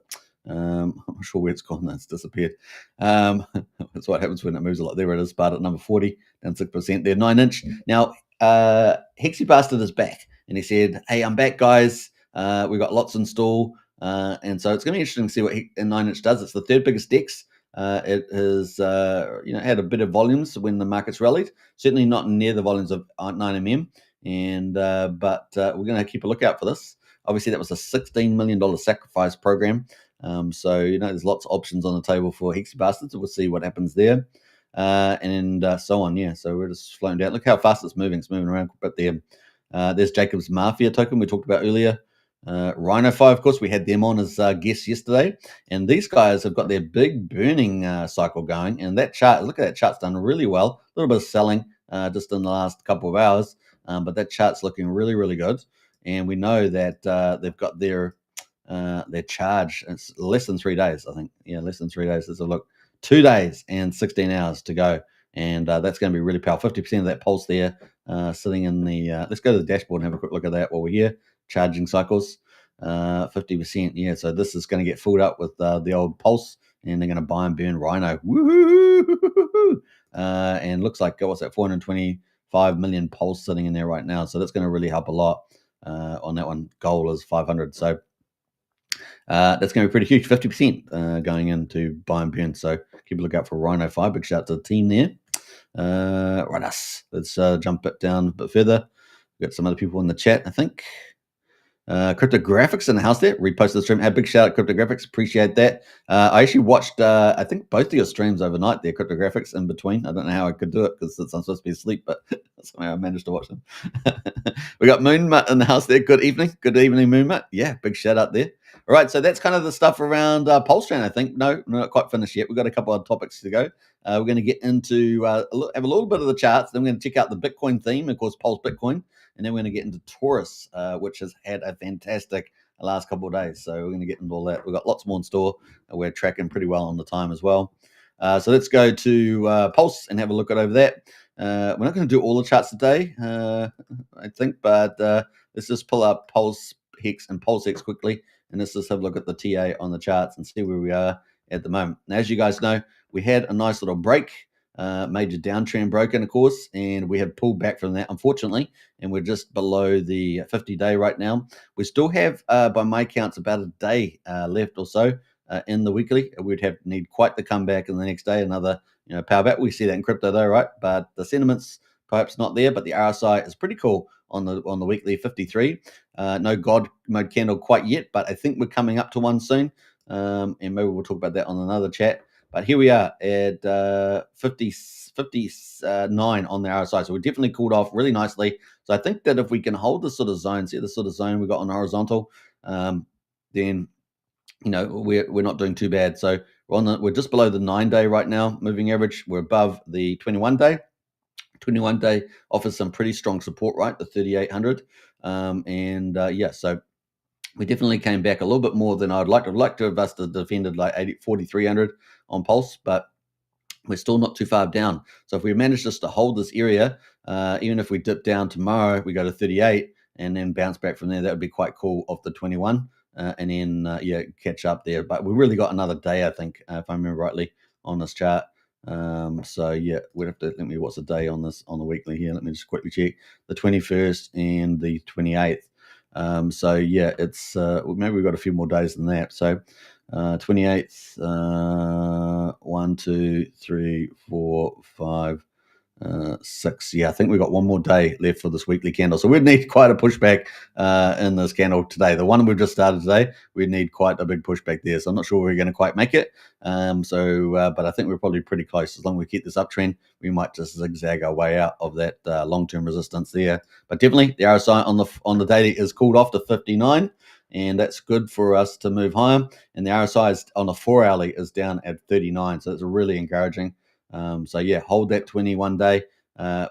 Speaker 2: I'm not sure where it's gone. That's disappeared. That's what happens when it moves a lot. There it is, Sparta at number 40, down 6% there, 9-inch. Now, Hexy Bastard is back, and he said, "Hey, I'm back, guys. We've got lots in stall." And so it's going to be interesting to see what 9-inch does. It's the third biggest DEX. It has had a bit of volumes when the markets rallied. Certainly not near the volumes of 9mm. And but we're going to keep a lookout for this. Obviously, that was a $16 million sacrifice program. So there's lots of options on the table for Hexy Bastards. We'll see what happens there, and so on. Yeah. So we're just floating down. Look how fast it's moving. It's moving around a bit there. There's Jacob's Mafia token we talked about earlier. Rhino 5, of course, we had them on as guests yesterday, and these guys have got their big burning cycle going, and that chart, look at that chart's done really well. A little bit of selling just in the last couple of hours, but that chart's looking really, really good, and we know that they've got their charge. It's less than 3 days, I think. Yeah, less than 3 days. Let's have a look. 2 days and 16 hours to go, and that's going to be really powerful. 50% of that pulse there sitting in the let's go to the dashboard and have a quick look at that while we're here. Charging cycles, 50%. Yeah, so this is going to get filled up with the old pulse, and they're going to buy and burn Rhino. Woo-hoo! And looks like, what's that, 425 million pulse sitting in there right now. So that's going to really help a lot on that one. Goal is 500. So that's going to be pretty huge, 50% going into buy and burn. So keep a lookout for Rhino 5. Big shout out to the team there. Right, let's jump it down a bit further. We've got some other people in the chat, I think. Cryptographics in the house there. Reposted the stream. A big shout out, Cryptographics. Appreciate that. I actually watched, I think, both of your streams overnight there, Cryptographics, in between. I don't know how I could do it because I'm supposed to be asleep, but somehow I managed to watch them. We got Moonmut in the house there. Good evening. Good evening, Moonmut. Yeah, big shout out there. All right, so that's kind of the stuff around PulseChain, I think. No, we're not quite finished yet. We've got a couple of topics to go. We're going to get into, have a little bit of the charts. Then we're going to check out the Bitcoin theme, of course, PulseBitcoin. And then we're going to get into Torus, which has had a fantastic last couple of days. So we're going to get into all that. We've got lots more in store. We're tracking pretty well on the time as well. So let's go to Pulse and have a look at over that. We're not going to do all the charts today, I think, but let's just pull up Pulse Hex and Pulse Hex quickly. And let's just have a look at the TA on the charts and see where we are at the moment. Now, as you guys know, we had a nice little break, major downtrend broken, of course, and we have pulled back from that, unfortunately, and we're just below the 50-day right now. We still have, by my counts, about a day left or so in the weekly. We'd need quite the comeback in the next day, another power back. We see that in crypto though, right? But the sentiment's perhaps not there, but the RSI is pretty cool on the weekly 53. No God mode candle quite yet, but I think we're coming up to one soon, and maybe we'll talk about that on another chat. But here we are at 59 on the RSI. So we definitely cooled off really nicely. So I think that if we can hold this sort of zone, see this sort of zone we got on the horizontal, then we're not doing too bad. So we're just below the 9-day right now, moving average. We're above the 21-day. 21-day offers some pretty strong support, right? The 3,800. So we definitely came back a little bit more than I'd like to. I'd like to have us defended like 4,300 on Pulse, but we're still not too far down. So if we manage just to hold this area, even if we dip down tomorrow, we go to 38 and then bounce back from there, that would be quite cool off the 21 and then, catch up there. But we really got another day, I think, if I remember rightly, on this chart. We'd have to, what's the day on this, on the weekly here? Let me just quickly check. The 21st and the 28th. It's maybe we've got a few more days than that. So 28th, 1, 2, 3, 4, 5, 6. Yeah, I think we've got one more day left for this weekly candle. So we'd need quite a pushback in this candle today. The one we've just started today, we'd need quite a big pushback there. So I'm not sure we're going to quite make it. But I think we're probably pretty close. As long as we keep this uptrend, we might just zigzag our way out of that long-term resistance there. But definitely the RSI on the daily is cooled off to 59. And that's good for us to move higher. And the RSI on the 4-hourly is down at 39. So it's really encouraging. Hold that 21-day.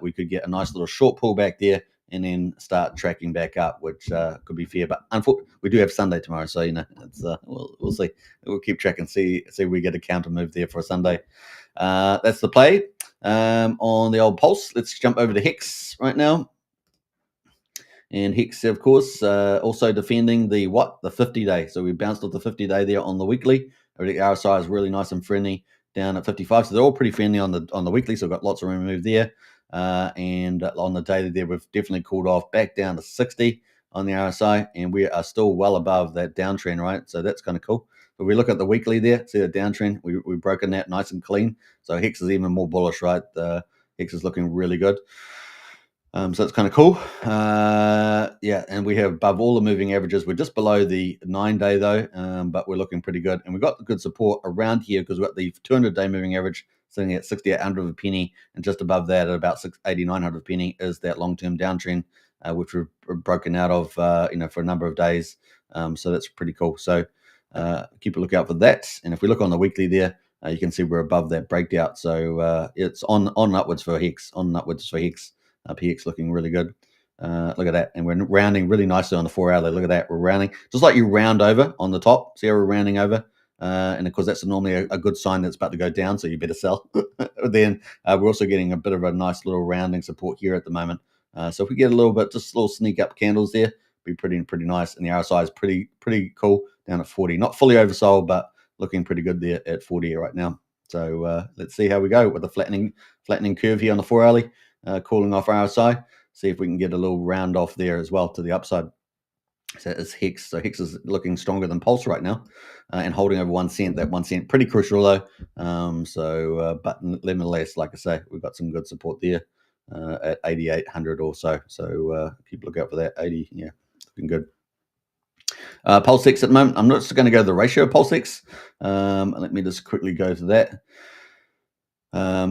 Speaker 2: We could get a nice little short pullback there and then start tracking back up, which could be fair. But unfortunately, we do have Sunday tomorrow. So, it's we'll see. We'll keep tracking, see if we get a counter move there for Sunday. That's the play on the old Pulse. Let's jump over to Hex right now. And Hex, of course, also defending the 50-day. So we bounced off the 50-day there on the weekly. The RSI is really nice and friendly down at 55. So they're all pretty friendly on the weekly. So we've got lots of room to move there. And on the daily there, we've definitely cooled off back down to 60 on the RSI. And we are still well above that downtrend, right? So that's kind of cool. If we look at the weekly there, see the downtrend, we've broken that nice and clean. So Hex is even more bullish, right? Hex is looking really good. So it's kind of cool. And we have above all the moving averages. We're just below the 9-day though, but we're looking pretty good. And we've got good support around here because we've got the 200-day moving average sitting at 6,800 of a penny, and just above that at about 8,900 a penny is that long-term downtrend, which we've broken out of, for a number of days. So that's pretty cool. So keep a lookout for that. And if we look on the weekly there, you can see we're above that breakout. So it's on upwards for Hex, PX looking really good. Look at that. And we're rounding really nicely on the 4-hourly. Look at that. We're rounding. Just like you round over on the top. See how we're rounding over? And of course, that's normally a good sign that's about to go down, so you better sell. Then we're also getting a bit of a nice little rounding support here at the moment. So if we get a little bit, just little sneak up candles there, be pretty nice. And the RSI is pretty cool down at 40. Not fully oversold, but looking pretty good there at 40 right now. So let's see how we go with the flattening curve here on the 4-hourly. Cooling off RSI, see if we can get a little round off there as well to the upside. So it's Hex. So Hex is looking stronger than Pulse right now, and holding over 1 cent. That 1 cent pretty crucial though. But nevertheless, like I say, we've got some good support there at 8,800 or so. So keep a look out for that 80. Yeah, looking good. PulseX at the moment, I'm not just going to go to the ratio of PulseX. Let me just quickly go to that.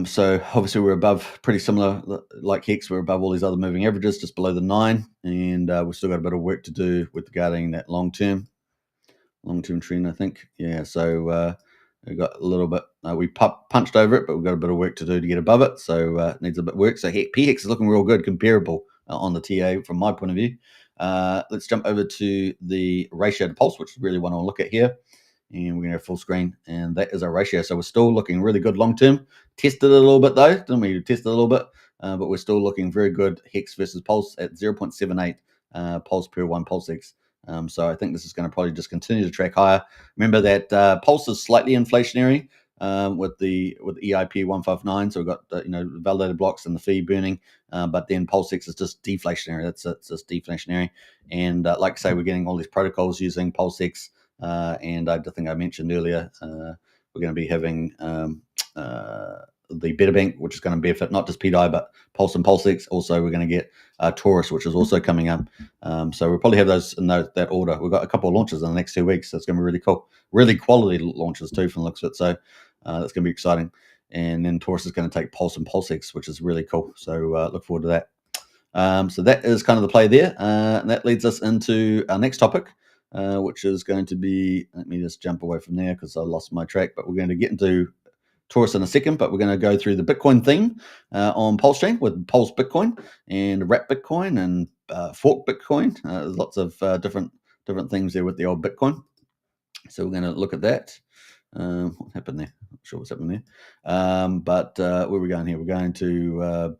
Speaker 2: So obviously we're above, pretty similar like Hex, we're above all these other moving averages, just below the 9, and we've still got a bit of work to do with regarding that long-term trend, I think. Yeah, so we got a little bit, we punched over it, but we've got a bit of work to do to get above it, so it needs a bit of work. So PHEX is looking real good, comparable on the TA from my point of view. Let's jump over to the ratio to pulse, which is really what I want to look at here. And we're going to have full screen, and that is our ratio. So we're still looking really good long term. Tested it a little bit though, didn't we? Tested a little bit, but we're still looking very good. Hex versus pulse at 0.78 pulse per 1 PulseX. So I think this is going to probably just continue to track higher. Remember that pulse is slightly inflationary with EIP 159. So we've got validated blocks and the fee burning, but then PulseX is just deflationary. It's just deflationary, and like I say, we're getting all these protocols using PulseX. And I think I mentioned earlier, we're going to be having the Better Bank, which is going to benefit not just PDI, but Pulse and PulseX. Also, we're going to get Torus, which is also coming up. So we'll probably have those in that order. We've got a couple of launches in the next 2 weeks, so it's going to be really cool. Really quality launches too, from the looks of it. So that's going to be exciting. And then Torus is going to take Pulse and PulseX, which is really cool. So look forward to that. So that is kind of the play there. And that leads us into our next topic, which is going to be, let me just jump away from there because I lost my track, but we're going to get into Torus in a second, but we're going to go through the Bitcoin theme on PulseChain with PulseBitcoin and Wrap Bitcoin and Fork Bitcoin. There's lots of different things there with the old Bitcoin. So we're going to look at that. What happened there? I'm not sure what's happened there. But where are we going here? We're going to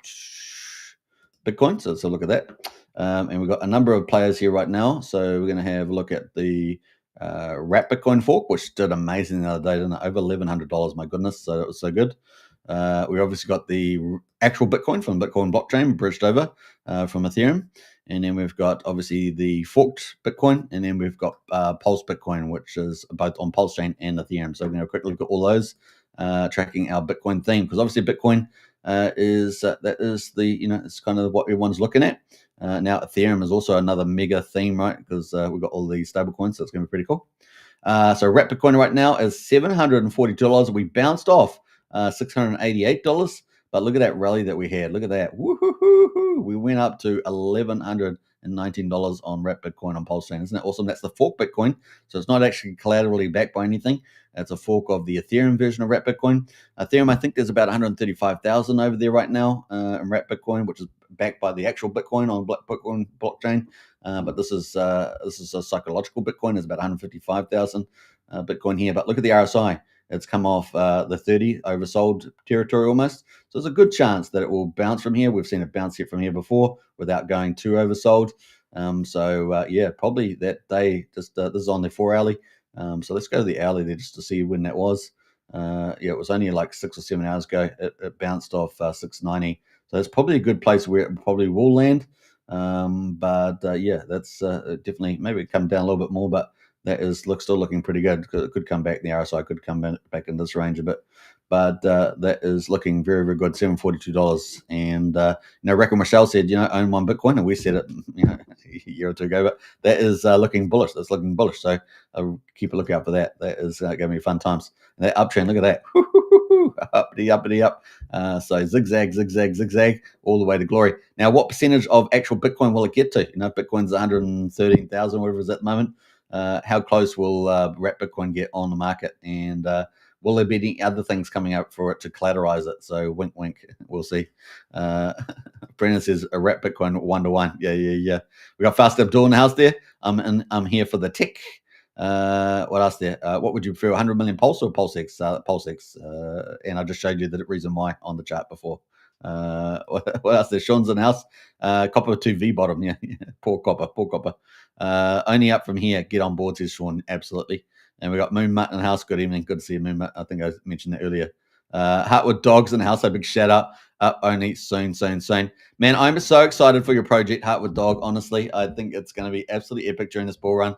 Speaker 2: Bitcoin. So let's look at that. And we've got a number of players here right now. So we're going to have a look at the Wrap Bitcoin fork, which did amazing the other day, didn't it? Over $1,100, my goodness. So it was so good. We obviously got the actual Bitcoin from Bitcoin blockchain bridged over from Ethereum. And then we've got obviously the forked Bitcoin, and then we've got Pulse Bitcoin, which is both on PulseChain and Ethereum. So we're going to quickly look at all those, tracking our Bitcoin theme, because obviously Bitcoin is it's kind of what everyone's looking at. Now Ethereum is also another mega theme, right? Because we've got all these stable coins, so it's going to be pretty cool. So Wrap Bitcoin right now is $742. We bounced off $688. But look at that rally that we had. Look at that. Woo-hoo-hoo-hoo. We went up to $1,119 on Wrap Bitcoin on PulseChain. Isn't that awesome? That's the fork Bitcoin. So it's not actually collaterally backed by anything. It's a fork of the Ethereum version of Wrap Bitcoin. Ethereum, I think there's about 135,000 over there right now in Wrap Bitcoin, which is backed by the actual Bitcoin on Bitcoin blockchain. But this is a psychological Bitcoin. There's about 155,000 Bitcoin here. But look at the RSI. It's come off the 30 oversold territory almost. So there's a good chance that it will bounce from here. We've seen it bounce here from here before without going too oversold. Probably that day, just this is on the 4 hourly. So let's go to the hourly there just to see when that was. It was only like 6 or 7 hours ago. It bounced off 690. So it's probably a good place where it probably will land. That's definitely, maybe come down a little bit more, but that is still looking pretty good. It could come back. The RSI could come back in this range a bit, but that is looking very, very good. $742, and Rack and Michelle said, own one Bitcoin, and we said it, a year or two ago. But that is looking bullish. That's looking bullish. So keep a lookout for that. That is going to be fun times. And that uptrend, look at that, uppity, uppity, up. So zigzag, zigzag, zigzag, all the way to glory. Now, what percentage of actual Bitcoin will it get to? Bitcoin's 113,000, whatever it is at the moment. How close will Wrap Bitcoin get on the market, and will there be any other things coming up for it to collateralize it? So wink, wink, we'll see. Brennan says a Wrap Bitcoin 1-to-1. Yeah. We got Fast Abdul in the house there. I'm here for the tech. What else there? What would you prefer, 100 million Pulse or PulseX? PulseX. And I just showed you the reason why on the chart before. What else there? Sean's in the house. Copper 2V bottom. Yeah. Poor copper. Only up from here. Get on board, says Sean. Absolutely. And we got Moon Mutt in the house. Good evening. Good to see you, Moon Mutt. I think I mentioned that earlier. Heartwood Dogs in the house. A big shout out. Up only soon. Man, I'm so excited for your project, Heartwood Dog. Honestly, I think it's going to be absolutely epic during this bull run.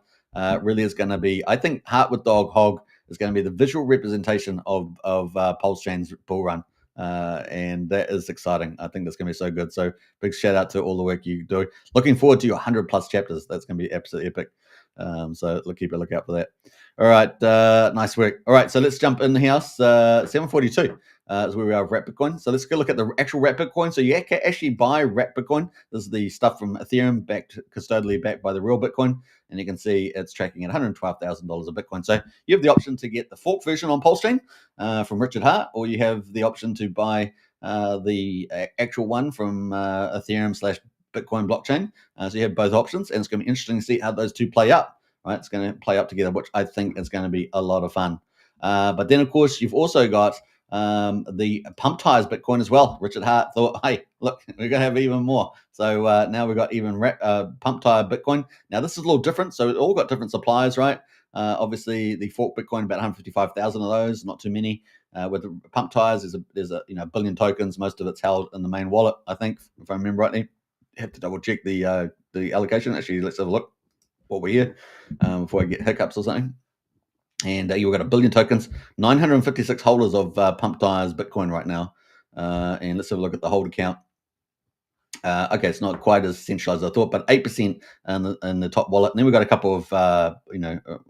Speaker 2: Really is going to be. I think Heartwood Dog Hog is going to be the visual representation of PulseChain's bull run. And that is exciting. I think that's going to be so good. So big shout out to all the work you do. Looking forward to your 100+ chapters. That's going to be absolutely epic. So keep a lookout for that. All right, nice work. All right, so let's jump in the house. 742 is where we are with Wrap Bitcoin. So let's go look at the actual Wrap Bitcoin. So you can actually buy Wrap Bitcoin. This is the stuff from Ethereum, custodially backed by the real Bitcoin. And you can see it's tracking at $112,000 of Bitcoin. So you have the option to get the fork version on PulseChain from Richard Hart, or you have the option to buy the actual one from Ethereum / Bitcoin blockchain. So you have both options, and it's going to be interesting to see how those two play up. Right, it's going to play up together, which I think is going to be a lot of fun. But then, of course, you've also got the pump tires Bitcoin as well. Richard Hart thought, hey, look, we're going to have even more. So now we've got even pump tire Bitcoin. Now, this is a little different. So it all got different suppliers, right? Obviously, the fork Bitcoin, about 155,000 of those, not too many. With the pump tires, there's a billion tokens. Most of it's held in the main wallet, I think, if I remember rightly. Have to double check the allocation. Actually, let's have a look what we're here before I get hiccups or something. And you've got 1 billion tokens, 956 holders of pump tires Bitcoin right now. And let's have a look at the holder count. Okay, it's not quite as centralized as I thought, but 8% in the top wallet. And then we've got a couple of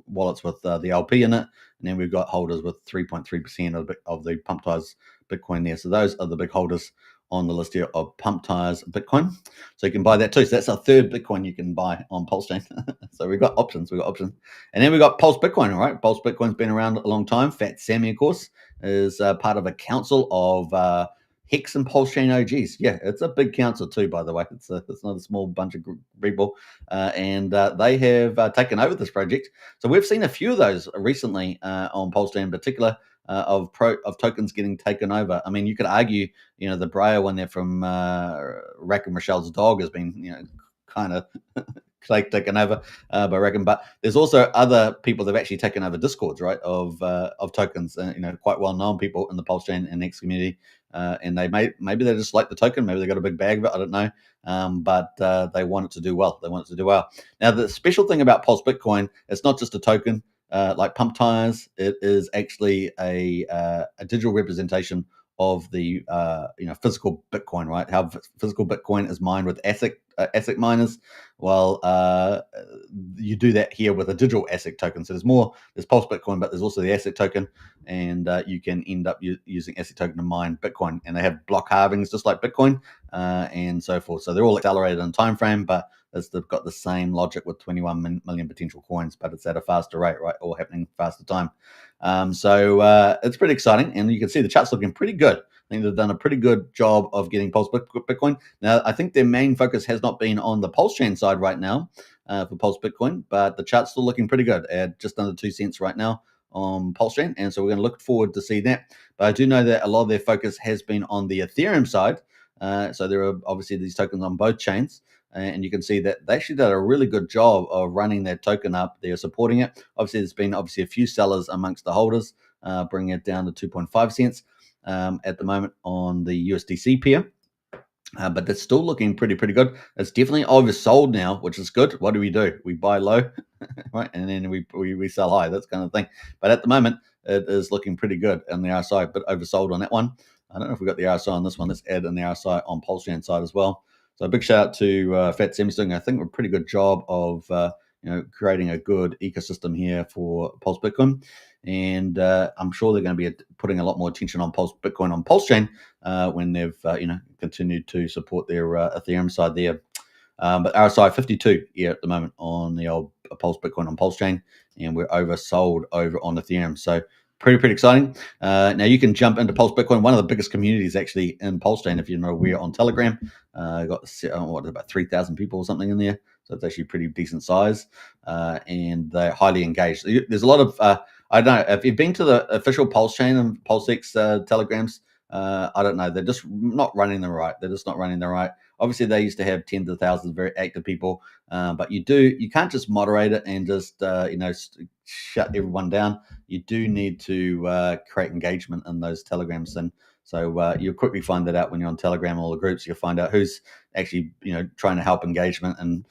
Speaker 2: wallets with the LP in it, and then we've got holders with 3.3% of the pump tires Bitcoin there. So those are the big holders on the list here of pump tires Bitcoin. So you can buy that too. So that's our third Bitcoin you can buy on PulseChain. So we've got options. And then we've got PulseBitcoin. All right, PulseBitcoin's been around a long time. Fat Sammy, of course, is part of a council of Hex and PulseChain OGs. Yeah, it's a big council too, by the way. It's not a small bunch of people. And they have taken over this project. So we've seen a few of those recently on PulseChain in particular of tokens getting taken over. I mean, you could argue, the Briar one there from Rack and Rochelle's dog has been, kind of taken over by Reckon, but there's also other people that have actually taken over Discords, right, of tokens, quite well-known people in the PulseChain and X community, and maybe they just like the token, maybe they got a big bag of it, I don't know, but they want it to do well. Now, the special thing about PulseBitcoin, it's not just a token like pump tires. It is actually a digital representation of the physical Bitcoin, right? How physical Bitcoin is mined with ASIC miners. Well, you do that here with a digital ASIC token. So there's Pulse Bitcoin, but there's also the ASIC token, and you can end up using ASIC token to mine Bitcoin. And they have block halvings just like Bitcoin, and so forth. So they're all accelerated in time frame, but they've got the same logic with 21 million potential coins, but it's at a faster rate, right? All happening faster time. So it's pretty exciting, and you can see the chart's looking pretty good. I think they've done a pretty good job of getting Pulse Bitcoin. Now, I think their main focus has not been on the PulseChain side right now for Pulse Bitcoin, but the chart's still looking pretty good at just under 2 cents right now on PulseChain, and so we're going to look forward to see that. But I do know that a lot of their focus has been on the Ethereum side. So there are obviously these tokens on both chains. And you can see that they actually did a really good job of running that token up. They're supporting it. Obviously, there's been a few sellers amongst the holders, bringing it down to 2.5 cents at the moment on the USDC pair. But that's still looking pretty good. It's definitely oversold now, which is good. What do? We buy low, right? And then we sell high. That's kind of thing. But at the moment, it is looking pretty good on the RSI, but oversold on that one. I don't know if we got the RSI on this one. Let's add in the RSI on PulseChain side as well. So a big shout out to Fat Sam's doing, I think, a pretty good job of creating a good ecosystem here for Pulse Bitcoin, and I'm sure they're going to be putting a lot more attention on Pulse Bitcoin on PulseChain when they've continued to support their Ethereum side there. But RSI 52 here at the moment on the old Pulse Bitcoin on PulseChain, and we're oversold over on Ethereum. So pretty exciting. Now you can jump into Pulse Bitcoin, one of the biggest communities actually in PulseChain. If you know, we're on Telegram. Got about 3,000 people or something in there, so it's actually pretty decent size, and they're highly engaged. There's a lot of I don't know if you've been to the official PulseChain and PulseX telegrams. I don't know. They're just not running them right. Obviously, they used to have tens of thousands of very active people, but you can't just moderate it and just shut everyone down. You do need to create engagement in those telegrams, and so you'll quickly find that out when you're on Telegram. All the groups, you'll find out who's actually trying to help engagement and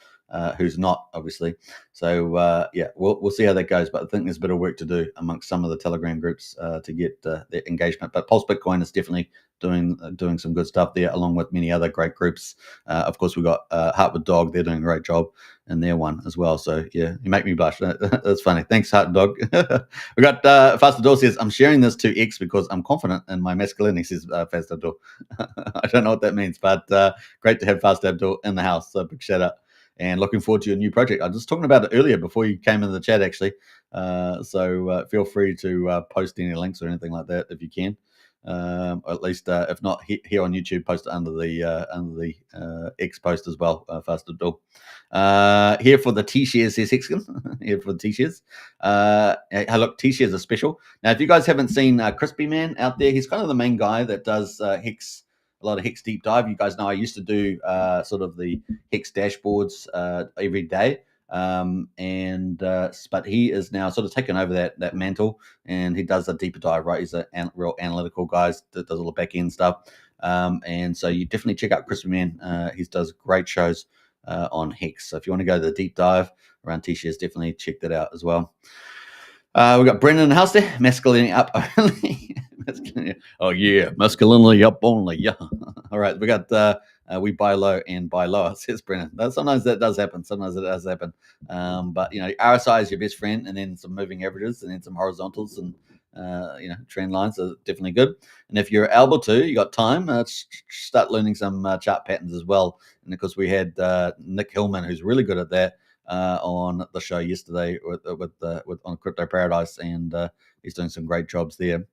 Speaker 2: who's not, obviously. So yeah, we'll see how that goes. But I think there's a bit of work to do amongst some of the Telegram groups to get their engagement. But Pulse Bitcoin is definitely doing some good stuff there, along with many other great groups. Of course, we've got Heart with Dog. They're doing a great job in their one as well. So yeah, you make me blush. That's funny. Thanks, Heart Dog. We got Fast Door says, I'm sharing this to X because I'm confident in my masculinity, says Fast Door. I don't know what that means, but great to have Fast Abdul in the house. So big shout out. And looking forward to your new project. I was just talking about it earlier before you came into the chat, actually. So feel free to post any links or anything like that if you can. Or at least, if not here on YouTube, post it under the X post as well. Faster door. Here for the T-shares, says Hexagon. Here for the T-shares. Hey, look, T-shares are special. Now, if you guys haven't seen Crispy Man out there, he's kind of the main guy that does Hex. A lot of Hex deep dive. You guys know I used to do sort of the Hex dashboards every day. But he is now sort of taken over that mantle, and he does a deeper dive, right? He's a real analytical guy that does all the back end stuff. And so you definitely check out Crispy Man. He does great shows on Hex. So if you want to go to the deep dive around T-shares, definitely check that out as well. We've got Brendan in the house there, masculinity up only. Oh yeah, masculinity up only. Yeah. All right, we got we buy low and buy lower, says Brendan. Sometimes that does happen. Sometimes it does happen. But RSI is your best friend, and then some moving averages, and then some horizontals, and trend lines are definitely good. And if you're able to, you got time, start learning some chart patterns as well. And of course, we had Nick Hillman, who's really good at that, on the show yesterday with on Crypto Paradise, and he's doing some great jobs there.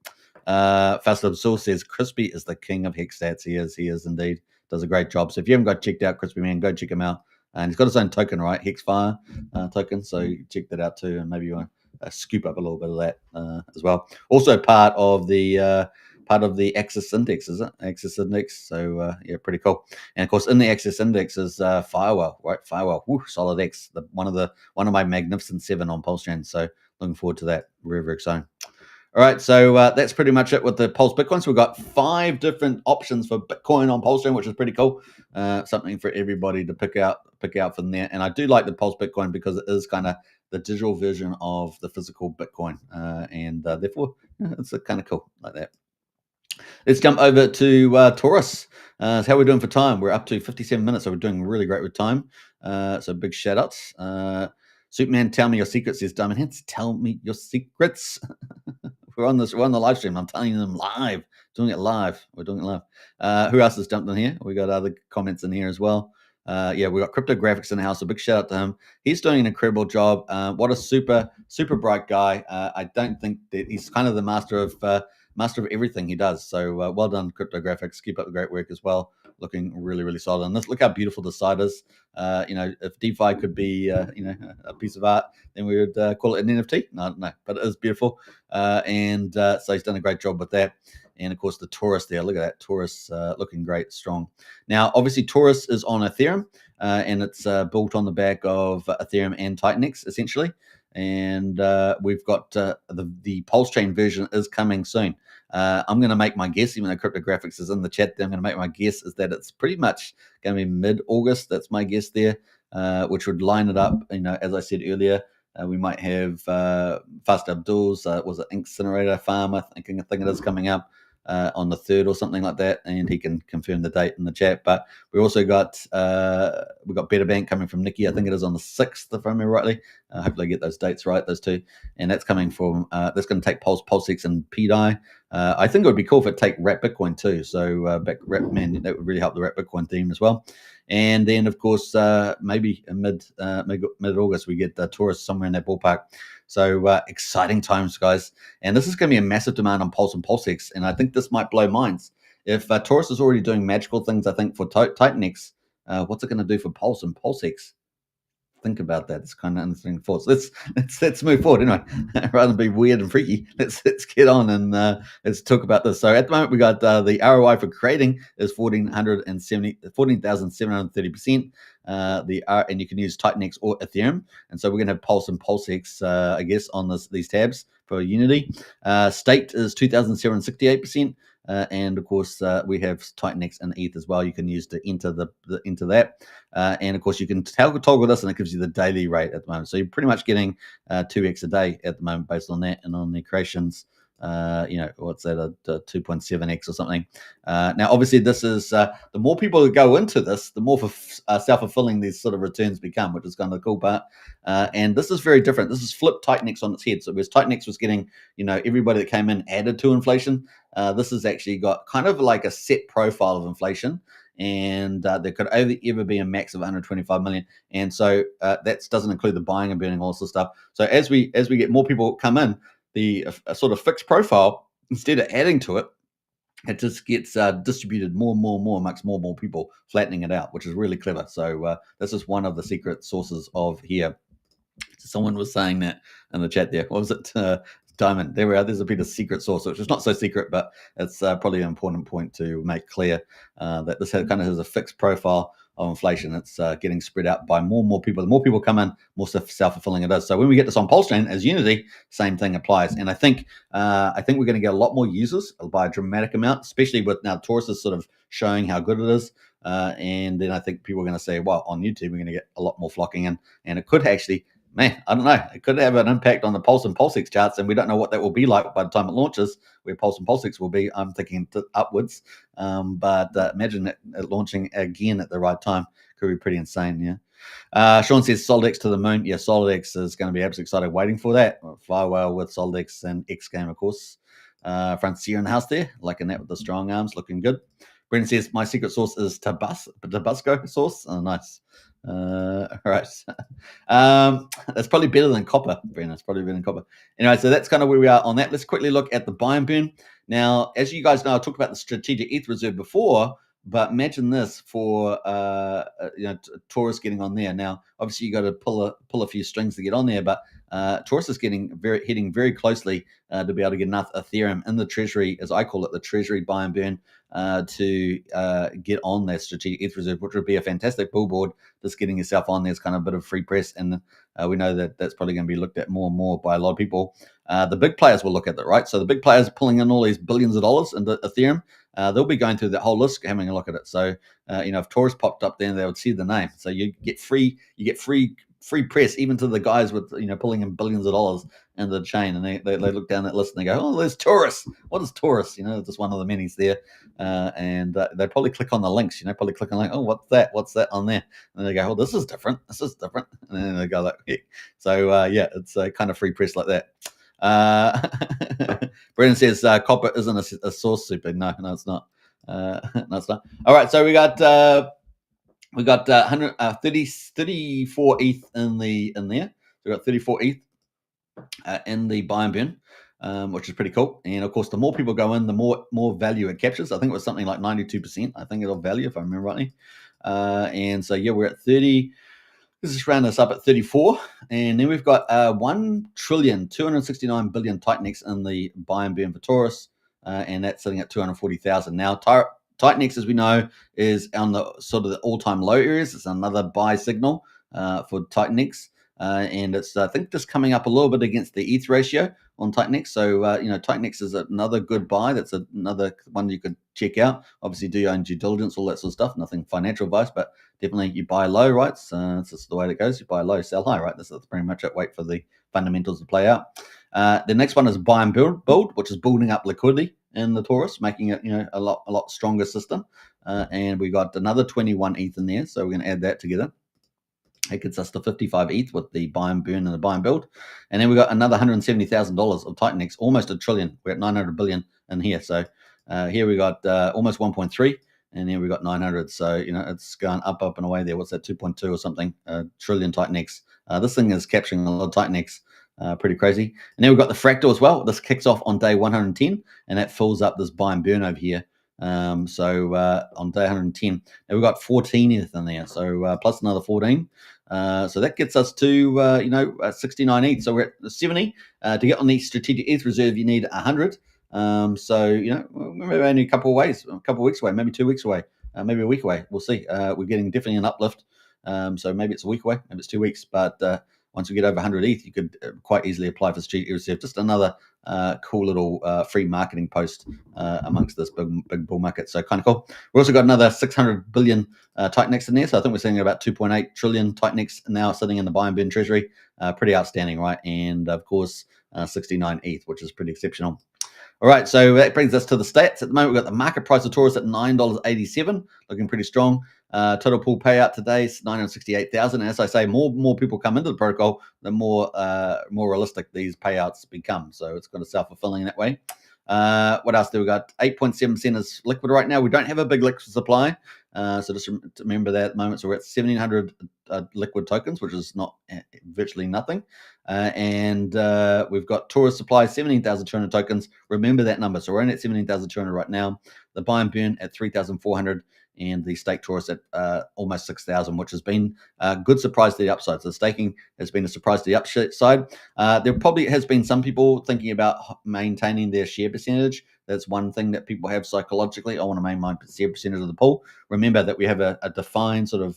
Speaker 2: Fast Source says Crispy is the king of Hex stats. He is indeed. Does a great job. So if you haven't got checked out Crispy Man, go check him out. And he's got his own token, right? Hexfire token. So you check that out too, and maybe you want to scoop up a little bit of that as well. Also part of the Axis Index, is it? Axis Index. So yeah, pretty cool. And of course, in the Axis Index is Firewall, right? Firewall, Solid X, one of my Magnificent 7 on PulseChain. So looking forward to that very, very soon. All right, so that's pretty much it with the Pulse Bitcoin. So we've got 5 different options for Bitcoin on PulseChain, which is pretty cool. Something for everybody to pick out from there. And I do like the Pulse Bitcoin because it is kind of the digital version of the physical Bitcoin, and therefore it's kind of cool like that. Let's jump over to Torus. How are we doing for time? We're up to 57 minutes, so we're doing really great with time. So big shout outs. Superman, tell me your secrets, says Diamond Hands. Tell me your secrets. We're on the live stream. I'm telling them live. Doing it live. We're doing it live. Who else has jumped in here? We got other comments in here as well. Yeah, we got Cryptographics in the house. A big shout out to him. He's doing an incredible job. What a super bright guy. I don't think that he's kind of the master of everything he does. So well done, Cryptographics. Keep up the great work as well. Looking really, really solid. And look how beautiful the site is. If DeFi could be, a piece of art, then we would call it an NFT. No, but it is beautiful. So he's done a great job with that. And of course, the Torus there. Look at that Torus, looking great, strong. Now, obviously, Torus is on Ethereum, and it's built on the back of Ethereum and Titanx, essentially. And we've got the PulseChain version is coming soon. I'm going to make my guess, even though Cryptographics is in the chat there, I'm going to make my guess is that it's pretty much going to be mid-August. That's my guess there, which would line it up. As I said earlier, we might have Fast Abdul's, was it Incinerator Farm? I think it is coming up on the 3rd or something like that, and he can confirm the date in the chat. But we also got Better Bank coming from Nikki. I think it is on the 6th, if I remember rightly. Hopefully I get those dates right, those two. And that's coming from that's going to take PulseX and PDI. I think it would be cool if it take Wrap Bitcoin too. So that would really help the Wrap Bitcoin theme as well. And then of course maybe in mid-August we get Torus somewhere in that ballpark. So exciting times, guys. And this is going to be a massive demand on Pulse and PulseX. And I think this might blow minds. If Torus is already doing magical things, I think, for Titanx, what's it going to do for Pulse and PulseX? Think about that. It's kind of interesting thoughts. Let's move forward anyway. Rather than be weird and freaky, let's get on and let's talk about this. So at the moment we got the ROI for creating is 14,730%. And you can use Titanx or Ethereum. And so we're gonna have Pulse and PulseX, I guess, on these tabs for Unity. Staked is 2,768%. and of course we have Titanx and ETH as well. You can use to enter into that, and of course you can toggle this, and it gives you the daily rate at the moment. So you're pretty much getting 2x a day at the moment based on that, and on the creations. What's that, a 2.7x or something. Now, obviously, this is the more people that go into this, the more self-fulfilling these sort of returns become, which is kind of the cool part. And this is very different. This is flipped Titanx on its head. So, whereas Titanx was getting, everybody that came in added to inflation, this has actually got kind of like a set profile of inflation. And there could only ever be a max of 125 million, and so that doesn't include the buying and burning, all this stuff. So as we get more people come in, the sort of fixed profile, instead of adding to it, it just gets distributed more and more amongst more and more people, flattening it out, which is really clever. So this is one of the secret sources of here. Someone was saying that in the chat there. What was it? Diamond. There we are. There's a bit of secret source, which is not so secret, but it's probably an important point to make clear that this kind of has a fixed profile of inflation. It's getting spread out by more and more people. The more people come in, more self-fulfilling it is. So when we get this on PulseChain as Unity, same thing applies. And I think we're going to get a lot more users by a dramatic amount, especially with now Torus is sort of showing how good it is. And then I think people are going to say, well, on YouTube, we're going to get a lot more flocking in. And it could actually, man, I don't know. It could have an impact on the Pulse and PulseX charts, and we don't know what that will be like by the time it launches, where Pulse and PulseX will be. I'm thinking upwards, but imagine it launching again at the right time. Could be pretty insane, yeah. Sean says SolidX to the moon. Yeah, SolidX is going to be absolutely excited waiting for that. Fly well with SolidX and X Game, of course. Francia in the house there, liking that with the strong arms, looking good. Brendan says, my secret sauce is Tabasco sauce. Oh, nice. All right. That's probably better than copper, Brendan. It's probably better than copper. Anyway, so that's kind of where we are on that. Let's quickly look at the buy and burn. Now, as you guys know, I talked about the strategic ETH reserve before, but imagine this for Torus getting on there. Now, obviously, you got to pull a few strings to get on there, but Torus is heading very closely to be able to get enough Ethereum in the treasury, as I call it, the treasury buy and burn, to get on that strategic ETH reserve, which would be a fantastic billboard. Just getting yourself on there's kind of a bit of free press, and we know that that's probably going to be looked at more and more by a lot of people. The big players will look at that, right? So the big players are pulling in all these billions of dollars into Ethereum. They'll be going through that whole list, having a look at it. So if Torus popped up there, they would see the name. So you get free press, even to the guys with pulling in billions of dollars into the chain, and they look down that list and they go, oh, there's Torus. What is Torus? Just one of the minis there, and they probably click on the links. Probably click on like, oh, what's that on there? And they go, oh, this is different, and then they go like, yeah. So it's kind of free press like that. Brendan says copper isn't a source super. No, it's not. No, it's not. All right, so we got 34 ETH in there. So we got 34 ETH in the buy and burn, which is pretty cool. And of course, the more people go in, the more value it captures. I think it was something like 92%. I think it'll value, if I remember rightly. And so we're at 30. Let's just round this up at 34, and then we've got 1,269 billion Titanx in the buy and burn for Torus, and that's sitting at 240,000 now. Titanx, as we know, is on the sort of the all-time low areas. It's another buy signal for Titanx, and it's I think just coming up a little bit against the ETH ratio on Titanx. So Titanx is another good buy. That's another one you could check out. Obviously, do your own due diligence, all that sort of stuff. Nothing financial advice, but definitely you buy low, right? So that's just the way it goes. You buy low, sell high, right? That's pretty much it. Wait for the fundamentals to play out. The next one is buy and build, which is building up liquidity in the Torus, making it a lot stronger system. And we got another 21 ETH in there, so we're going to add that together. It gets us to 55 ETH with the buy and burn and the buy and build. And then we got another $170,000 of Titanx, almost $1 trillion. We're at 900 billion in here. So here we got almost 1.3, and then we got 900. So, it's going up and away there. What's that, 2.2 or something, trillion Titanx. This thing is capturing a lot of Titanx. Pretty crazy. And then we've got the fractal as well. This kicks off on day 110, and that fills up this buy and burn over here. So on day 110, now we've got 14 ETH in there, so plus another 14. So that gets us to 69 ETH. So we're at 70. To get on the strategic ETH reserve, you need 100. So maybe only a couple of weeks away, maybe 2 weeks away, maybe a week away. We'll see. We're getting definitely an uplift. So maybe it's a week away, maybe it's 2 weeks, but once we get over 100 ETH, you could quite easily apply for strategic ETH reserve. Just another cool little free marketing post amongst this big bull market. So kind of cool. We've also got another 600 billion Titanex in there. So I think we're sitting at about 2.8 trillion Titanex now sitting in the buy and burn treasury. Pretty outstanding, right? And of course, 69 ETH, which is pretty exceptional. All right, so that brings us to the stats. At the moment, we've got the market price of Torus at $9.87, looking pretty strong. Total pool payout today is 968,000. As I say, more people come into the protocol, the more realistic these payouts become. So it's kind of self-fulfilling in that way. What else do we got? 8.7% is liquid right now. We don't have a big liquid supply. So just remember that at the moment. So we're at 1,700 liquid tokens, which is not virtually nothing. And we've got Torus supply, 17,200 tokens. Remember that number. So we're only at 17,200 right now. The buy and burn at 3,400. And the stake Torus at almost 6,000, which has been a good surprise to the upside. So the staking has been a surprise to the upside. There probably has been some people thinking about maintaining their share percentage. That's one thing that people have psychologically. I want to maintain my share percentage of the pool. Remember that we have a defined sort of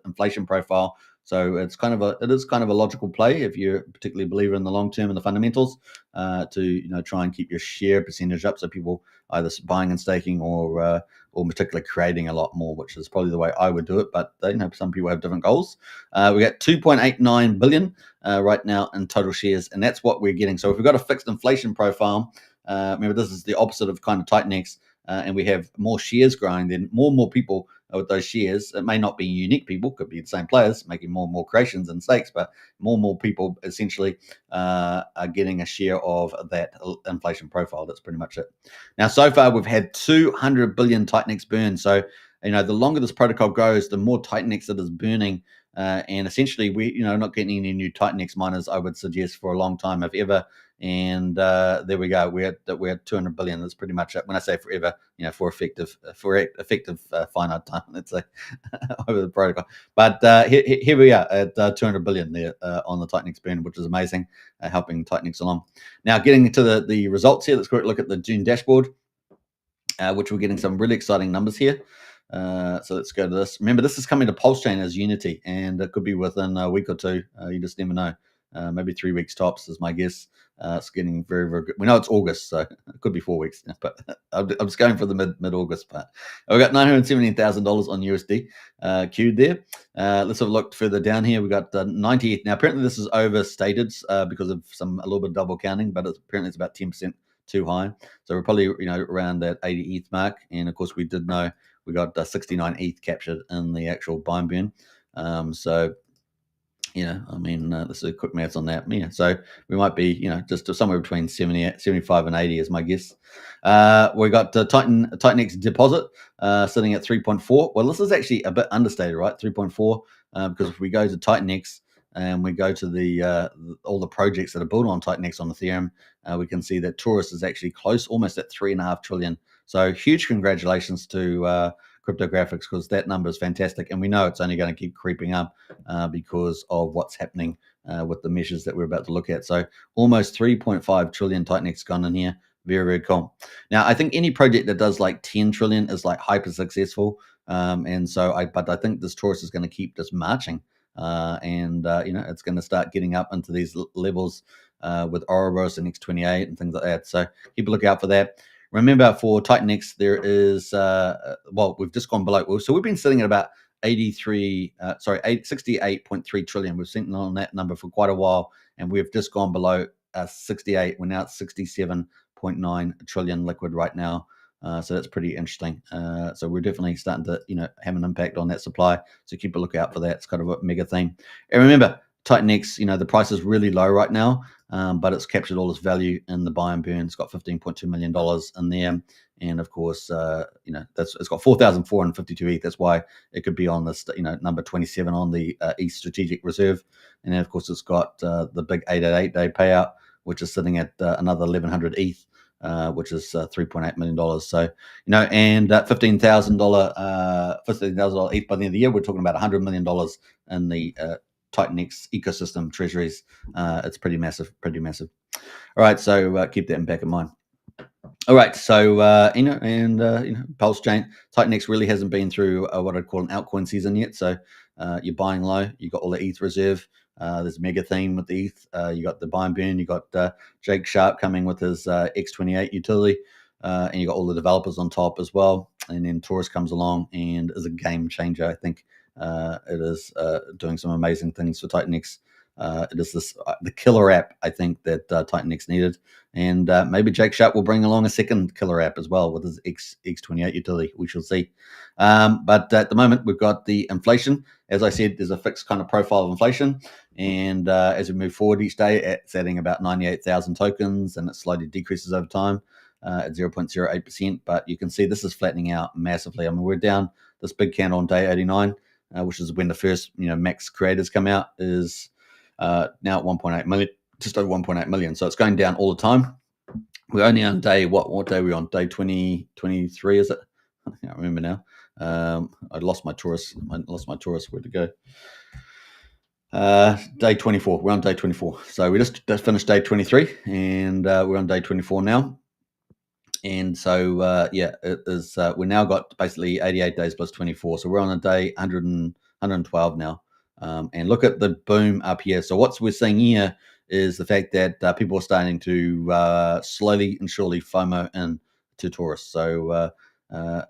Speaker 2: inflation profile. So it is kind of a logical play if you're particularly a believer in the long term and the fundamentals to try and keep your share percentage up. So people either buying and staking or particularly creating a lot more, which is probably the way I would do it. But some people have different goals. We got 2.89 billion right now in total shares, and that's what we're getting. So if we've got a fixed inflation profile, remember this is the opposite of kind of Titanex, and we have more shares growing, then more and more people with those shares. It may not be unique people, could be the same players making more and more creations and stakes, but more and more people essentially are getting a share of that inflation profile. That's pretty much it. Now, so far we've had 200 billion Titanex burn. So the longer this protocol goes, the more Titanex it is burning. And essentially, we not getting any new Titanex miners, I would suggest, for a long time, if ever. And there we go. We're at 200 billion. That's pretty much it. When I say forever, for effective finite time, let's say, over the protocol. But here we are at 200 billion there on the Titanex burn, which is amazing, helping Titanex along. Now, getting into the results here, let's look at the June dashboard, which we're getting some really exciting numbers here. So let's go to this. Remember, this is coming to PulseChain as Unity, and it could be within a week or two. You just never know. Maybe 3 weeks tops is my guess. It's getting very, very good. We know it's August, so it could be 4 weeks, but I'm just going for the mid-August part. We've got $917,000 on USD queued there. Let's have a look further down here. We've got 90. Now, apparently this is overstated because of a little bit of double counting, but apparently it's about 10% too high. So we're probably around that 80 ETH mark. And of course, we did know we got 69 ETH captured in the actual buy and burn. So this is a quick maths on that. Yeah, so we might be, just somewhere between 75 and 80 is my guess. We got Titanex deposit sitting at 3.4. Well, this is actually a bit understated, right? 3.4, because if we go to Titanex and we go to all the projects that are built on Titanex on Ethereum, we can see that Torus is actually close, almost at 3.5 trillion. So huge congratulations to Cryptographics, because that number is fantastic, and we know it's only going to keep creeping up because of what's happening with the measures that we're about to look at. So almost 3.5 trillion Titanex gone in here. Very, very cool. Now, I think any project that does like 10 trillion is like hyper successful, but I think this Torus is going to keep just marching, and it's going to start getting up into these levels with Ouroboros and X28 and things like that. So keep a look out for that. Remember, for Titanex, there is, we've just gone below. So we've been sitting at about 68.3 trillion. We've sitting on that number for quite a while, and we've just gone below 68. We're now at 67.9 trillion liquid right now. So that's pretty interesting. So we're definitely starting to, have an impact on that supply. So keep a look out for that. It's kind of a mega thing. And remember, Titanex, the price is really low right now, but it's captured all this value in the buy and burn. It's got $15.2 million in there. And of course, it's got 4,452 ETH. That's why it could be on this, number 27 on the ETH Strategic Reserve. And then, of course, it's got the big 888-day payout, which is sitting at another 1,100 ETH. Which is $3.8 million. So, and $15,000 ETH by the end of the year, we're talking about $100 million in the Titanex ecosystem treasuries. It's pretty massive. All right, so keep that in back of mind. All right, so PulseChain, Titanx really hasn't been through what I'd call an altcoin season yet. So you're buying low, you got all the ETH reserve. There's a mega theme with the ETH. You got the buy and burn. You got Jake Sharp coming with his X28 utility, and you got all the developers on top as well. And then Torus comes along and is a game changer. I think it is doing some amazing things for Titanx. It is the killer app I think that Titanx needed. And maybe Jake Sharp will bring along a second killer app as well with his X28 utility. We shall see. But at the moment, we've got the inflation. As I said, there's a fixed kind of profile of inflation. And as we move forward each day, it's adding about 98,000 tokens, and it slowly decreases over time at 0.08%. But you can see this is flattening out massively. I mean, we're down this big candle on day 89, which is when the first max creators come out, is now at 1.8 million. Just over 1.8 million. So it's going down all the time. We're only on day, what day are we on? Day 23, is it? I can't remember now. I lost my Torus. Where'd it go? Day 24. We're on day 24. So we just finished day 23, and we're on day 24 now. And so, it is. We now got basically 88 days plus 24. So we're on a day 112 now. And look at the boom up here. So what we're seeing here is the fact that people are starting to slowly and surely FOMO in to Torus. So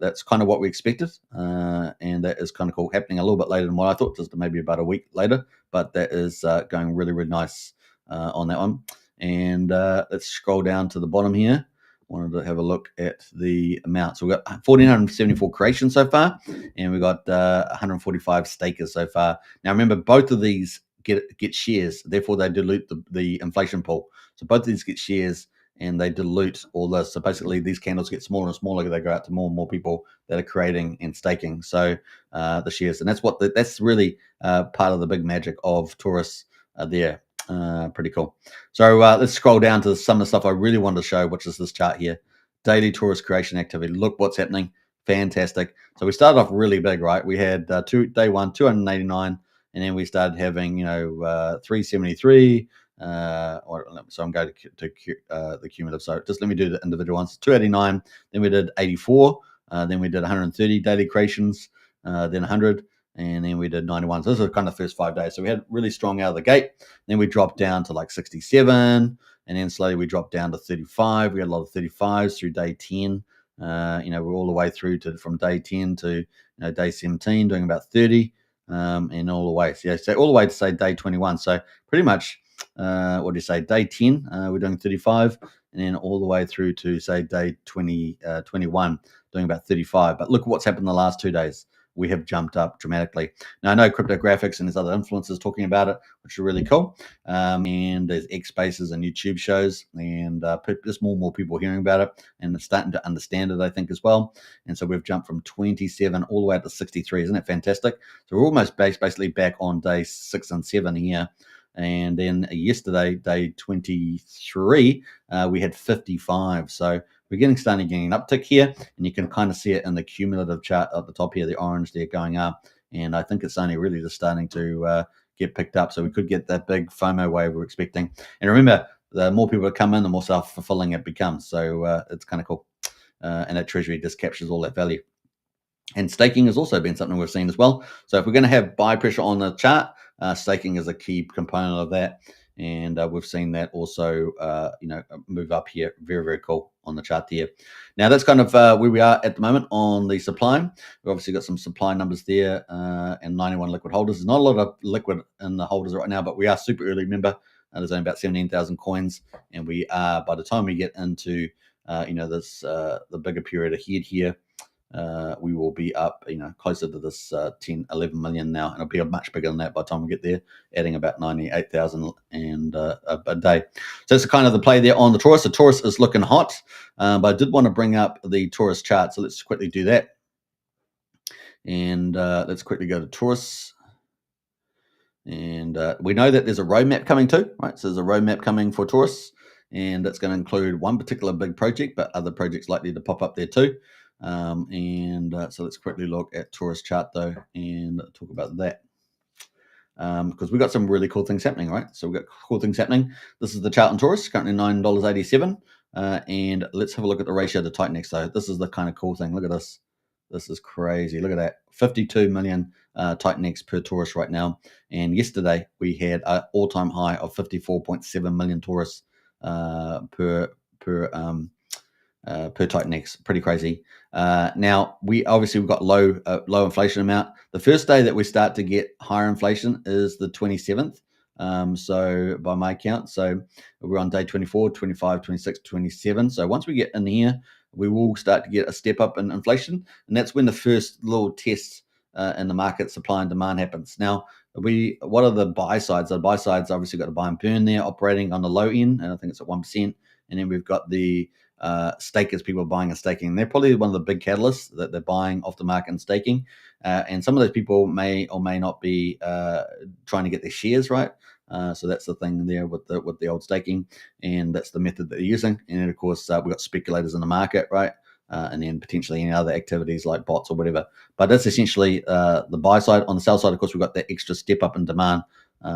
Speaker 2: that's kind of what we expected. And that is kind of cool, happening a little bit later than what I thought, just maybe about a week later. But that is going really, really nice on that one. And let's scroll down to the bottom here. Wanted to have a look at the amount. So we've got 1,474 creations so far, and we've got 145 stakers so far. Now, remember, both of these get shares, therefore they dilute the inflation pool. So both of these get shares, and they dilute all this. So basically, these candles get smaller and smaller. They go out to more and more people that are creating and staking. So the shares, and that's really part of the big magic of Torus there. Pretty cool. So let's scroll down to some of the stuff I really wanted to show, which is this chart here. Daily Torus creation activity. Look what's happening. Fantastic. So we started off really big, right? We had day one, 289, and then we started having, 373. So I'm going to the cumulative. So just let me do the individual ones. 289, then we did 84, then we did 130 daily creations, then 100. And then we did 91. So this was kind of the first 5 days. So we had really strong out of the gate. Then we dropped down to like 67. And then slowly we dropped down to 35. We had a lot of 35s through day 10. We're all the way through from day 10 to day 17, doing about 30. And all the way. So all the way to say day 21. So pretty much, day 10, we're doing 35. And then all the way through to say day 21, doing about 35. But look what's happened in the last 2 days. We have jumped up dramatically. Now, I know Cryptographics and there's other influencers talking about it, which are really cool. And there's X Spaces and YouTube shows, and there's more and more people hearing about it and starting to understand it, I think, as well. And so we've jumped from 27 all the way up to 63. Isn't that fantastic? So we're almost basically back on day 6 and 7 here. And then yesterday, day 23, we had 55. So we're starting getting an uptick here, and you can kind of see it in the cumulative chart at the top here, the orange there going up. And I think it's only really just starting to get picked up. So we could get that big FOMO wave we're expecting. And remember, the more people that come in, the more self-fulfilling it becomes. So it's kind of cool. And that treasury just captures all that value. And staking has also been something we've seen as well. So if we're going to have buy pressure on the chart, staking is a key component of that. And we've seen that also, move up here. Very, very cool on the chart there. Now, that's kind of where we are at the moment on the supply. We've obviously got some supply numbers there and 91 liquid holders. There's not a lot of liquid in the holders right now, but we are super early. Remember, there's only about 17,000 coins. And we are, by the time we get into, the bigger period ahead here, we will be up, closer to this 10, 11 million now, and it'll be much bigger than that by the time we get there, adding about 98,000 and a day. So that's kind of the play there on the Torus. The Torus is looking hot, but I did want to bring up the Torus chart, so let's quickly do that. And let's quickly go to Torus. And we know that there's a roadmap coming too, right? So there's a roadmap coming for Torus, and that's going to include one particular big project, but other projects likely to pop up there too. So let's quickly look at Torus chart though and talk about that. Because we've got some really cool things happening, right? So we've got cool things happening. This is the chart on Torus, currently $9.87. And let's have a look at the ratio to Titanex. So this is the kind of cool thing. Look at this. This is crazy. Look at that. 52 million Titanex per Torus right now. And yesterday we had an all-time high of 54.7 million Torus per Titanex. Pretty crazy. Now we've got low inflation amount. The first day that we start to get higher inflation is the 27th. So by my count, so we're on day 24, 25, 26, 27. So once we get in here, we will start to get a step up in inflation, and that's when the first little test in the market supply and demand happens. Now, what are the buy sides? The buy sides obviously got a buy and burn there operating on the low end, and I think it's at 1%. And then we've got the stakers, people buying and staking. They're probably one of the big catalysts that they're buying off the market and staking. And some of those people may or may not be trying to get their shares right. So that's the thing there with the old staking, and that's the method that they're using. And then, of course, we've got speculators in the market, right? And then potentially any other activities like bots or whatever. But that's essentially the buy side. On the sell side, of course, we've got that extra step up in demand,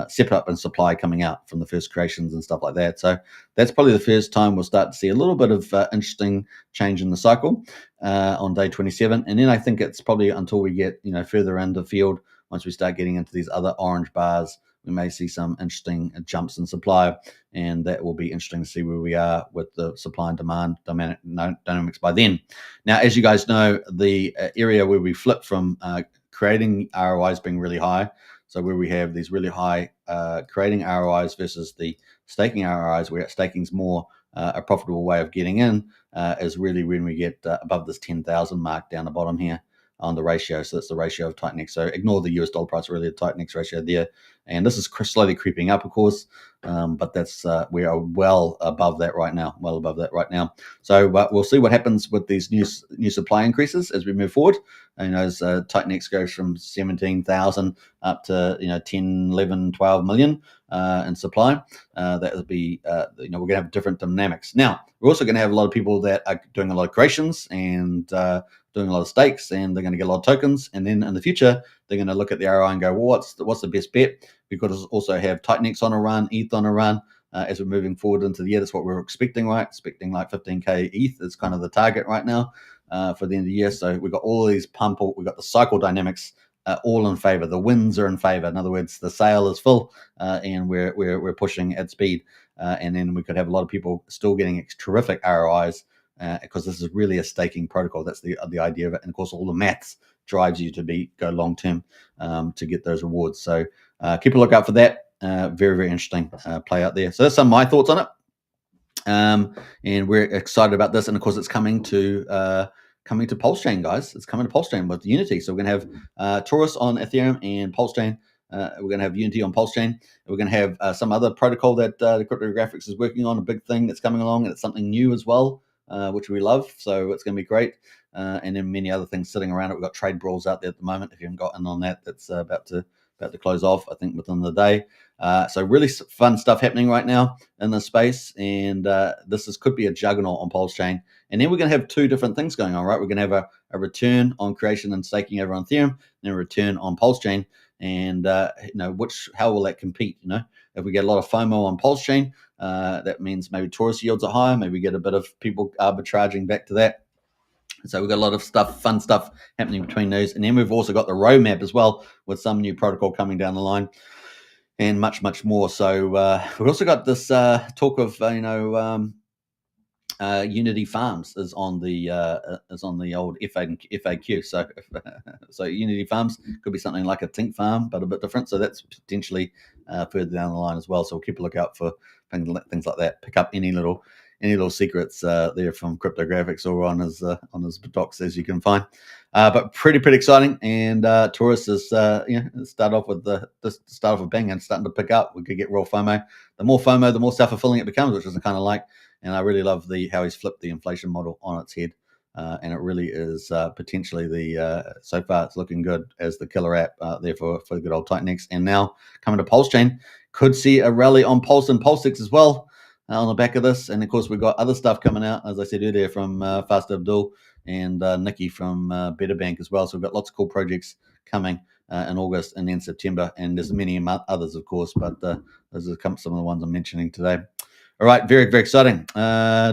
Speaker 2: step up in supply coming out from the first creations and stuff like that. So that's probably the first time we'll start to see a little bit of interesting change in the cycle on day 27. And then I think it's probably until we get further into the field, once we start getting into these other orange bars, we may see some interesting jumps in supply, and that will be interesting to see where we are with the supply and demand dynamics by then. Now, as you guys know, the area where we flip from creating ROIs being really high, so where we have these really high creating ROIs versus the staking ROIs, where staking is more a profitable way of getting in, is really when we get above this 10,000 mark down the bottom here on the ratio. So that's the ratio of Titanex. So ignore the US dollar price, really the Titanex ratio there. And this is slowly creeping up, of course, but that's we are well above that right now, So we'll see what happens with these new supply increases as we move forward. And as Titanex goes from 17,000 up to 10, 11, 12 million in supply, that will be we're going to have different dynamics. Now we're also going to have a lot of people that are doing a lot of creations and doing a lot of stakes, and they're going to get a lot of tokens. And then in the future, they're going to look at the ROI and go, well, what's the best bet? Because we also have Titanex on a run, ETH on a run. As we're moving forward into the year, that's what we're expecting, right? Expecting like 15K ETH is kind of the target right now for the end of the year. So we've got all these we've got the cycle dynamics all in favor. The winds are in favor. In other words, the sail is full, and we're pushing at speed. And then we could have a lot of people still getting terrific ROIs because this is really a staking protocol. That's the idea of it. And of course, all the maths drives you to go long term to get those rewards. So keep a lookout for that. Very, very interesting play out there. So that's some of my thoughts on it. And we're excited about this. And of course, it's coming to PulseChain, guys. It's coming to PulseChain with Unity. So we're going to have Torus on Ethereum and PulseChain. We're going to have Unity on PulseChain. We're going to have some other protocol that the Cryptographics is working on, a big thing that's coming along, and it's something new as well, which we love. So it's going to be great. And then many other things sitting around it. We've got trade brawls out there at the moment. If you haven't gotten on that, that's about to close off, I think, within the day. So really fun stuff happening right now in this space, and could be a juggernaut on PulseChain. And then we're going to have two different things going on, right? We're going to have a return on creation and staking over on Ethereum, and a return on PulseChain. And how will that compete? If we get a lot of FOMO on PulseChain, that means maybe Torus yields are higher. Maybe we get a bit of people arbitraging back to that. So we've got a lot of fun stuff happening between those. And then we've also got the roadmap as well, with some new protocol coming down the line and much, much more. So we've also got this talk of, Unity Farms is on the old FAQ. So Unity Farms could be something like a Tink Farm, but a bit different. So that's potentially further down the line as well. So we'll keep a lookout for things like that. Pick up any little secrets there from Cryptographics or on his docs as you can find. But pretty exciting. And Torus is start off with a bang and starting to pick up. We could get real FOMO. The more FOMO, the more self-fulfilling it becomes, which is kind of like. And I really love how he's flipped the inflation model on its head. And it really is potentially so far it's looking good as the killer app there for the good old Titanex. And now coming to PulseChain, could see a rally on Pulse and PulseX as well on the back of this. And of course, we've got other stuff coming out, as I said earlier, from Fast Abdul and Nikki from Better Bank as well. So we've got lots of cool projects coming in August and then September. And there's many others, of course, but those are some of the ones I'm mentioning today. All right, very, very exciting.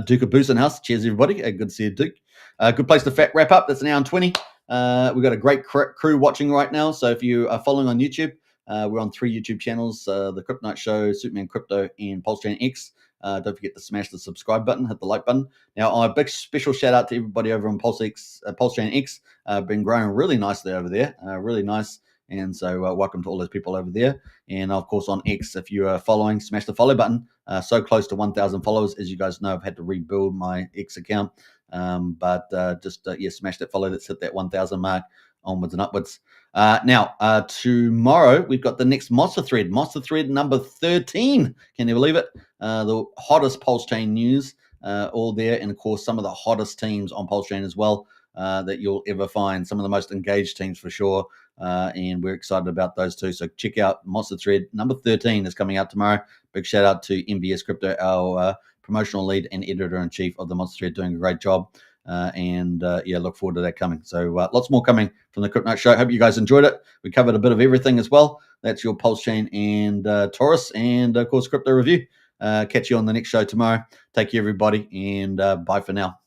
Speaker 2: Duke of Boost in house. Cheers, everybody. Good to see you, Duke. Good place to wrap up. That's an hour and 20. We've got a great crew watching right now. So if you are following on YouTube, we're on 3 YouTube channels, the Crypto Night Show, Superman Crypto, and PulseChain X. Don't forget to smash the subscribe button, hit the like button. Now, a big special shout out to everybody over on PulseChain X. Been growing really nicely over there, really nice. And so welcome to all those people over there. And of course on X, if you are following, smash the follow button. So close to 1,000 followers. As you guys know, I've had to rebuild my X account. But smash that follow. Let's hit that 1,000 mark onwards and upwards. Now, tomorrow we've got the next monster thread number 13. Can you believe it? The hottest PulseChain news all there. And of course, some of the hottest teams on PulseChain as well that you'll ever find. Some of the most engaged teams for sure. And we're excited about those too. So check out Monster Thread number 13 is coming out tomorrow. Big shout out to MBS Crypto, our promotional lead and editor-in-chief of the Monster Thread, doing a great job. Look forward to that coming. So lots more coming from the Crypto Night Show. Hope you guys enjoyed it. We covered a bit of everything as well. That's your PulseChain and Torus, and of course Crypto Review. Catch you on the next show tomorrow. Take care, everybody, and bye for now.